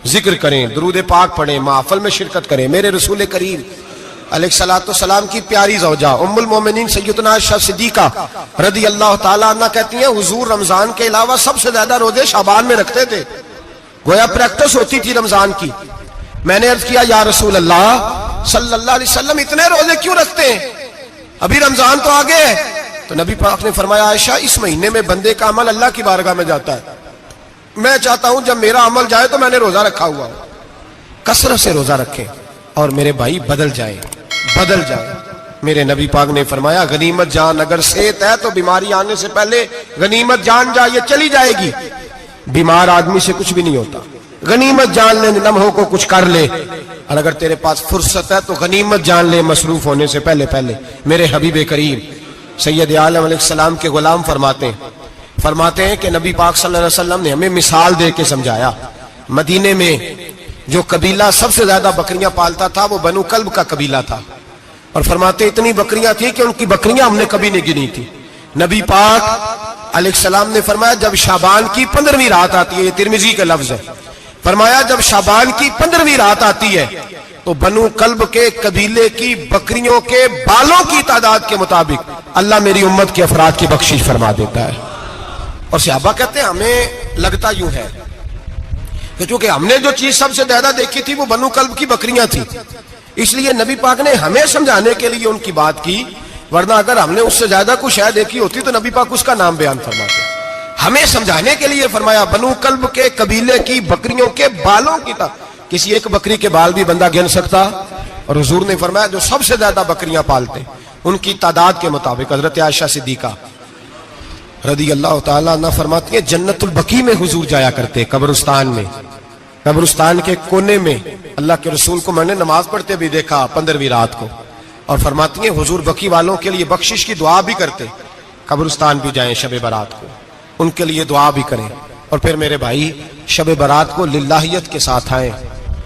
ذکر کریں, درود پاک پڑھیں, محفل میں شرکت کریں. میرے رسول کریم علیہ الصلوۃ والسلام کی پیاری زوجہ ام المومنین سیدنا عائشہ صدیقہ رضی اللہ تعالیٰ عنہ کہتی ہیں حضور رمضان کے علاوہ سب سے زیادہ روزے شعبان میں رکھتے تھے, گویا پریکٹس ہوتی تھی رمضان کی. میں نے عرض کیا یا رسول اللہ صلی اللہ علیہ وسلم اتنے روزے کیوں رکھتے ہیں, ابھی رمضان تو آگے ہے. تو نبی پاک نے فرمایا عائشہ اس مہینے میں بندے کا عمل اللہ کی بارگاہ میں جاتا ہے, میں چاہتا ہوں جب میرا عمل جائے تو میں نے روزہ رکھا ہوا ہوں. کثرت سے روزہ رکھیں اور میرے بھائی بدل جائیں. میرے نبی پاک نے فرمایا غنیمت جان, اگر صحت ہے تو بیماری آنے سے پہلے غنیمت جان جا, یہ چلی جائے گی. بیمار آدمی سے کچھ بھی نہیں ہوتا, غنیمت جان لے, لمحوں کو کچھ کر لے. اور اگر تیرے پاس فرصت ہے تو غنیمت جان لے مصروف ہونے سے پہلے پہلے. میرے حبیب کریم سید عالم علیہ السلام کے غلام فرماتے ہیں کہ نبی پاک صلی اللہ علیہ وسلم نے ہمیں مثال دے کے سمجھایا. مدینے میں جو قبیلہ سب سے زیادہ بکریاں پالتا تھا وہ بنو کلب کا قبیلہ تھا, اور فرماتے اتنی بکریاں تھیں کہ ان کی بکریاں ہم نے کبھی نہیں گنی تھی. نبی پاک علیہ السلام نے فرمایا جب شعبان کی 15ویں رات آتی ہے, یہ ترمذی کا لفظ ہے, فرمایا جب شعبان کی 15ویں رات آتی ہے تو بنو کلب کے قبیلے کی بکریوں کے بالوں کی تعداد کے مطابق اللہ میری امت کے افراد کی بخشش فرما دیتا ہے. اور صحابہ کہتے ہیں ہمیں لگتا یوں ہے کہ چونکہ ہم نے جو چیز سب سے زیادہ دیکھی تھی وہ بنو کلب کی بکریاں تھیں, اس لیے نبی پاک نے ہمیں سمجھانے کے لیے ان کی بات کی, ورنہ اگر ہم نے اس سے زیادہ کچھ شے دیکھی ہوتی تو نبی پاک اس کا نام بیان فرماتے. ہمیں سمجھانے کے لیے فرمایا بنو کلب کے قبیلے کی بکریوں کے بالوں کی کسی ایک بکری کے بال بھی بندہ گن سکتا. اور حضور نے فرمایا جو سب سے زیادہ بکریاں پالتے ان کی تعداد کے مطابق حضرت عائشہ صدیقہ رضی اللہ تعالیٰ عنہ فرماتی ہیں جنت البقیع میں حضور جایا کرتے, قبرستان میں, قبرستان کے کونے میں. اللہ کے رسول کو میں نے نماز پڑھتے بھی دیکھا 15ویں رات کو, اور فرماتی ہیں حضور بقیع والوں کے لیے بخشش کی دعا بھی کرتے. قبرستان بھی جائیں شب برات کو, ان کے لیے دعا بھی کریں. اور پھر میرے بھائی شب برات کو للہیت کے ساتھ آئیں,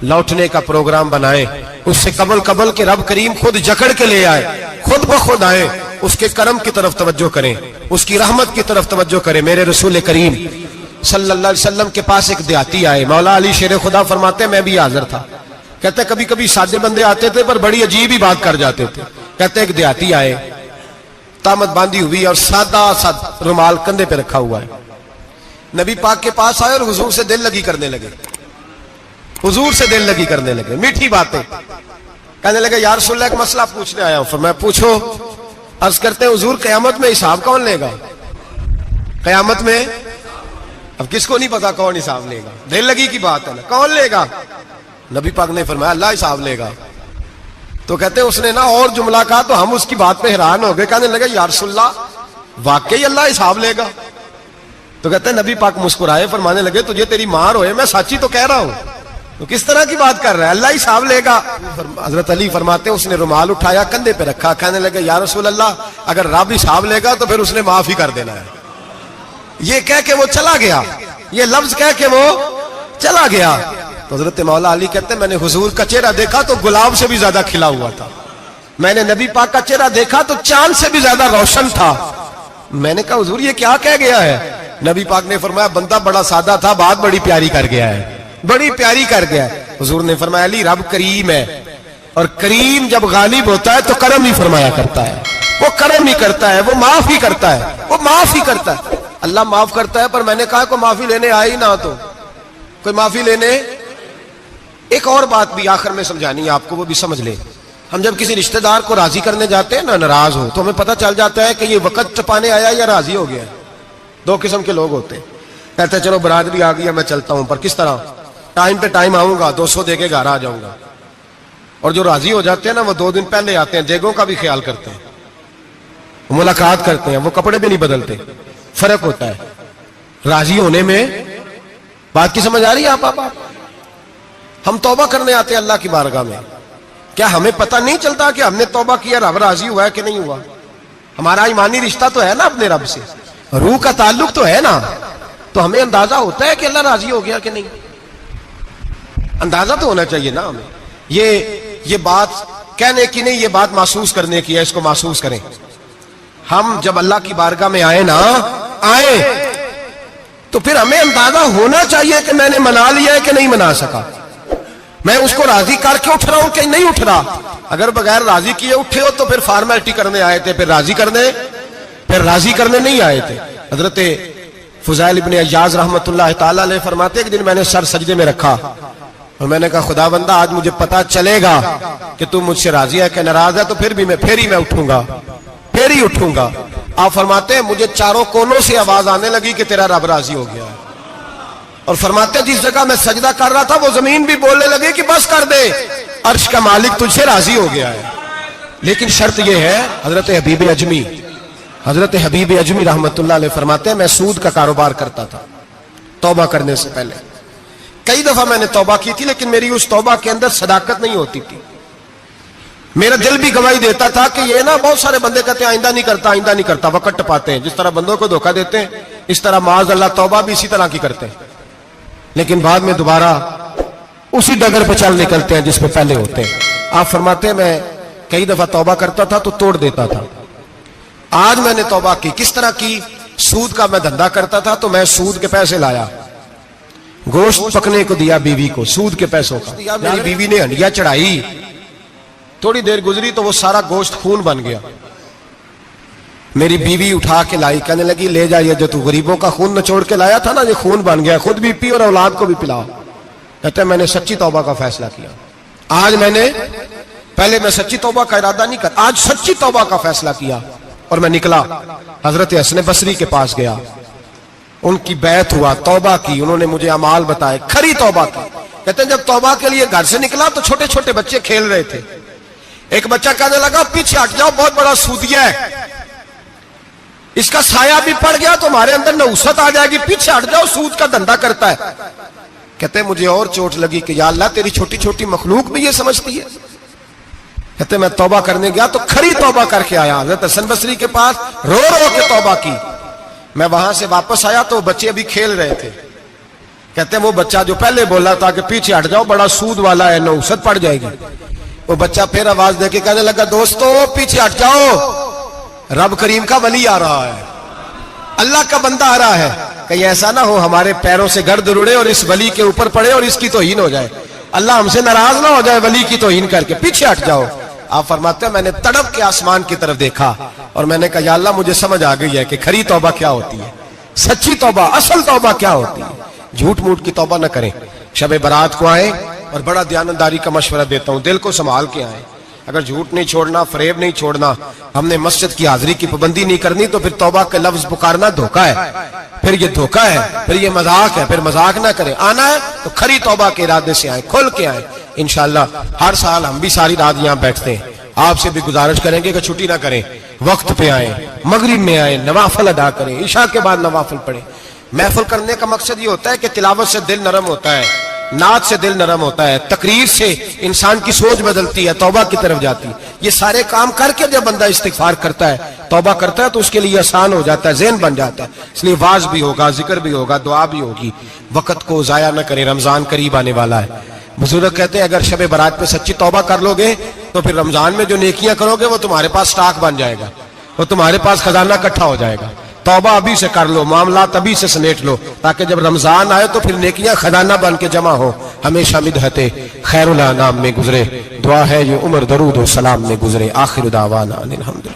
لوٹنے کا پروگرام بنائیں, اس سے قبل کے رب کریم خود جکڑ کے لے آئے, خود بخود آئیں, اس کے کرم کی طرف توجہ کریں, اس کی رحمت کی طرف توجہ کریں. میرے رسول کریم صلی اللہ علیہ وسلم کے پاس ایک دیہاتی آئے, مولا علی شیر خدا فرماتے ہیں میں بھی حاضر تھا. کہتے کبھی کبھی سادے بندے آتے تھے پر بڑی عجیب ہی بات کر جاتے تھے. کہتے ایک دیہاتی آئے, تامت باندھی ہوئی اور سادہ رومال کندھے پہ رکھا ہوا ہے. نبی پاک کے پاس آئے اور حضور سے دل لگی کرنے لگے, حضور سے دل لگی کرنے لگے, میٹھی باتیں کہنے لگے یا رسول اللہ ایک مسئلہ پوچھنے آیا ہوں. فرمایا پوچھو. عرض کرتے ہیں حضور قیامت میں حساب کون لے گا؟ قیامت میں اب کس کو نہیں پتا کون حساب لے گا, دل لگی کی بات ہے نا, کون لے گا؟ نبی پاک نے فرمایا اللہ حساب لے گا. تو کہتے ہیں اس نے نا اور جملہ کہا تو ہم اس کی بات پہ حیران ہو گئے, کہنے لگے یا رسول اللہ واقعی اللہ حساب لے گا؟ تو کہتے ہیں نبی پاک مسکرائے, فرمانے لگے تجھے تیری مار ہوئے, میں سچی تو کہہ رہا ہوں, تو کس طرح کی بات کر رہا ہے, اللہ حساب لے گا. حضرت علی فرماتے ہیں اس نے رومال اٹھایا کندھے پہ رکھا, کہنے لگے یا رسول اللہ اگر رب حساب لے گا تو پھر اس نے معاف ہی کر دینا ہے, یہ کہہ کے وہ چلا گیا, یہ لفظ کہہ کے وہ چلا گیا. تو حضرت مولا علی کہتے ہیں میں نے حضور کا چہرہ دیکھا تو گلاب سے بھی زیادہ کھلا ہوا تھا, میں نے نبی پاک کا چہرہ دیکھا تو چاند سے بھی زیادہ روشن تھا. میں نے کہا حضور یہ کیا کہہ گیا ہے؟ نبی پاک نے فرمایا بندہ بڑا سادہ تھا, بات بڑی پیاری کر گیا ہے, بڑی پیاری کر گیا ہے. حضور نے فرمایا علی رب کریم ہے, اور کریم جب غالب ہوتا ہے تو کرم ہی فرمایا کرتا ہے, وہ کرم ہی کرتا ہے, وہ معاف ہی کرتا ہے, وہ معاف ہی کرتا ہے. اللہ معاف کرتا ہے, پر میں نے کہا کوئی معافی لینے آئے ہی نہ تو کوئی معافی لینے. ایک اور بات بھی آخر میں سمجھانی ہے آپ کو, وہ بھی سمجھ لیں. ہم جب کسی رشتہ دار کو راضی کرنے جاتے ہیں نا, ناراض ہو, تو ہمیں پتہ چل جاتا ہے کہ یہ وقت ٹپانے آیا یا راضی ہو گیا ہے. دو قسم کے لوگ ہوتے ہیں, کہتے ہیں چلو برادری آ گئی میں چلتا ہوں, پر کس طرح ٹائم پہ ٹائم آؤں گا, 200 دے کے گھر آ جاؤں گا. اور جو راضی ہو جاتے ہیں نا وہ 2 دن پہلے آتے ہیں, دیگوں کا بھی خیال کرتے ہیں, ملاقات کرتے ہیں, وہ کپڑے بھی نہیں بدلتے. فرق ہوتا ہے راضی ہونے میں. بات کی سمجھ آ رہی ہے آپ؟ ہم توبہ کرنے آتے ہیں اللہ کی بارگاہ میں, کیا ہمیں پتہ نہیں چلتا کہ ہم نے توبہ کیا رب راضی ہوا ہے کہ نہیں ہوا؟ ہمارا ایمانی رشتہ تو ہے نا اپنے رب سے, روح کا تعلق تو ہے نا, تو ہمیں اندازہ ہوتا ہے کہ اللہ راضی ہو گیا کہ نہیں. اندازہ تو ہونا چاہیے نا ہمیں. یہ بات کہنے کی نہیں, یہ بات محسوس کرنے کی ہے, اس کو محسوس کریں. ہم جب اللہ کی بارگاہ میں آئے تو پھر ہمیں اندازہ ہونا چاہیے کہ میں نے منا لیا ہے کہ نہیں منا سکا, میں اس کو راضی کر کے اٹھ رہا ہوں کہ نہیں اٹھ رہا. اگر بغیر راضی کیے اٹھے ہو تو پھر فارمیلٹی کرنے آئے تھے, پھر راضی کرنے نہیں آئے تھے. حضرت فضیل ابن عیاض رحمۃ اللہ تعالی علیہ فرماتے کہ دن میں نے سر سجدے میں رکھا اور میں نے کہا خدا بندہ آج مجھے پتا چلے گا کہ تم مجھ سے راضی ہے کہ ناراض ہے, تو پھر ہی میں اٹھوں گا. آپ فرماتے ہیں مجھے چاروں کونوں سے آواز آنے لگی کہ تیرا رب راضی ہو گیا. اور فرماتے ہیں جس جگہ میں سجدہ کر رہا تھا وہ زمین بھی بولنے لگی کہ بس کر دے, عرش کا مالک تجھ سے راضی ہو گیا ہے. لیکن شرط یہ ہے, حضرت حبیب اجمی رحمت اللہ علیہ فرماتے ہیں میں سود کا کاروبار کرتا تھا توبہ کرنے سے پہلے. کئی دفعہ میں نے توبہ کی تھی, لیکن میری اس توبہ کے اندر صداقت نہیں ہوتی تھی. میرا دل بھی گواہی دیتا تھا کہ یہ نا بہت سارے بندے کہتے ہیں آئندہ نہیں کرتا, وقت ٹپاتے ہیں. جس طرح بندوں کو دھوکہ دیتے ہیں اس طرح معاذ اللہ توبہ بھی اسی طرح کی کرتے ہیں, لیکن بعد میں دوبارہ اسی ڈگر پہ چل نکلتے ہیں جس پہ پہلے ہوتے ہیں. آپ فرماتے ہیں میں کئی دفعہ توبہ کرتا تھا تو توڑ دیتا تھا. آج میں نے توبہ کی. کس طرح کی؟ سود کا میں دھندا کرتا تھا تو میں سود کے پیسے لایا, گوشت پکنے کو دیا بیوی کو سود کے پیسوں کا. میری بیوی نے ہنڈیا چڑھائی, تھوڑی دیر گزری تو وہ سارا گوشت خون بن گیا. میری بیوی اٹھا کے لائی, کہنے لگی لے جائیے جو تو غریبوں کا خون نچوڑ کے لایا تھا نا, یہ خون بن گیا, خود بھی پی اور اولاد کو بھی پلاؤ. کہتے ہیں میں نے سچی توبہ کا فیصلہ کیا. آج پہلے میں سچی توبہ کا ارادہ نہیں کرتا, آج سچی توبہ کا فیصلہ کیا اور میں نکلا. حضرت حسن بصری کے پاس گیا, ان کی بیعت ہوا, توبہ کی, انہوں نے مجھے اعمال بتائے, کھری توبہ کی. کہتے ہیں جب توبہ کے لیے گھر سے نکلا تو چھوٹے چھوٹے بچے کھیل رہے تھے. ایک بچہ کہنے لگا پیچھے ہٹ جاؤ, بہت بڑا سودیا ہے, اس کا سایہ بھی پڑ گیا تو ہمارے اندر نحوست آ جائے گی, پیچھے ہٹ جاؤ, سود کا دھندا کرتا ہے. کہتے ہیں مجھے اور چوٹ لگی کہ یا اللہ تیری چھوٹی چھوٹی مخلوق بھی یہ سمجھتی ہے. کہتے ہیں میں توبہ کرنے گیا تو کھری توبہ کر کے آیا حضرت حسن بصری کے پاس, رو کے توبہ کی. میں وہاں سے واپس آیا تو بچے ابھی کھیل رہے تھے. کہتے ہیں وہ بچہ جو پہلے بولا تھا کہ پیچھے ہٹ جاؤ بڑا سود والا ہے, نحوست پڑ جائے گی, وہ بچہ پھر آواز دے کے کہنے لگا دوستو پیچھے ہٹ جاؤ, رب کریم کا ولی آ رہا ہے, اللہ کا بندہ آ رہا ہے. کہیں ایسا نہ ہو ہمارے پیروں سے گرد اڑے اور اس ولی کے اوپر پڑے اور اس کی توہین ہو جائے, اللہ ہم سے ناراض نہ ہو جائے ولی کی توہین کر کے, پیچھے ہٹ جاؤ. آپ فرماتے ہیں میں نے تڑپ کے آسمان کی طرف دیکھا اور میں نے کہا یا اللہ مجھے سمجھ آ گئی ہے کہ کھری توبہ کیا ہوتی ہے, سچی توبہ, اصل توبہ کیا ہوتی ہے. جھوٹ موٹ کی توبہ نہ کریں. شب برات کو آئیں, اور بڑا دیانتداری کا مشورہ دیتا ہوں, دل کو سنبھال کے آئیں. اگر جھوٹ نہیں چھوڑنا, فریب نہیں چھوڑنا, ہم نے مسجد کی حاضری کی پابندی نہیں کرنی, تو پھر توبہ کے لفظ پکارنا دھوکہ ہے, پھر یہ دھوکہ ہے, پھر یہ مذاق ہے, پھر مذاق نہ کریں. آنا ہے تو کھری توبہ کے ارادے سے آئیں, کھل کے آئیں. انشاءاللہ ہر سال ہم بھی ساری رات یہاں بیٹھتے ہیں, آپ سے بھی گزارش کریں گے کہ چھٹی نہ کریں, وقت پہ آئیں, مغرب میں آئیں, نوافل ادا کریں, عشاء کے بعد نوافل پڑھیں. محفل کرنے کا مقصد یہ ہوتا ہے کہ تلاوت سے دل نرم ہوتا ہے, نعت سے دل نرم ہوتا ہے، تقریر سے انسان کی سوچ بدلتی ہے، توبہ کی طرف جاتی ہے۔ یہ سارے کام کر کے جب بندہ استغفار کرتا ہے، توبہ کرتا ہے، تو اس کے لیے آسان ہو جاتا ہے، ذہن بن جاتا ہے۔ اس لیے واعظ بھی ہوگا، ذکر بھی ہوگا، دعا بھی ہوگی۔ وقت کو ضائع نہ کریں، رمضان قریب آنے والا ہے۔ بزرگ کہتے ہیں اگر شب برات پہ سچی توبہ کر لو گے تو پھر رمضان میں جو نیکیاں کرو گے وہ تمہارے پاس سٹاک بن جائے گا، وہ تمہارے پاس خزانہ اکٹھا ہو جائے گا۔ توبہ ابھی سے کر لو، معاملات ابھی سے سمیٹ لو، تاکہ جب رمضان آئے تو پھر نیکیاں خزانہ بن کے جمع ہو۔ ہمیشہ مدحت خیر الانام میں گزرے، دعا ہے یہ عمر درود و سلام میں گزرے۔ آخر دعوانا ان الحمد للہ۔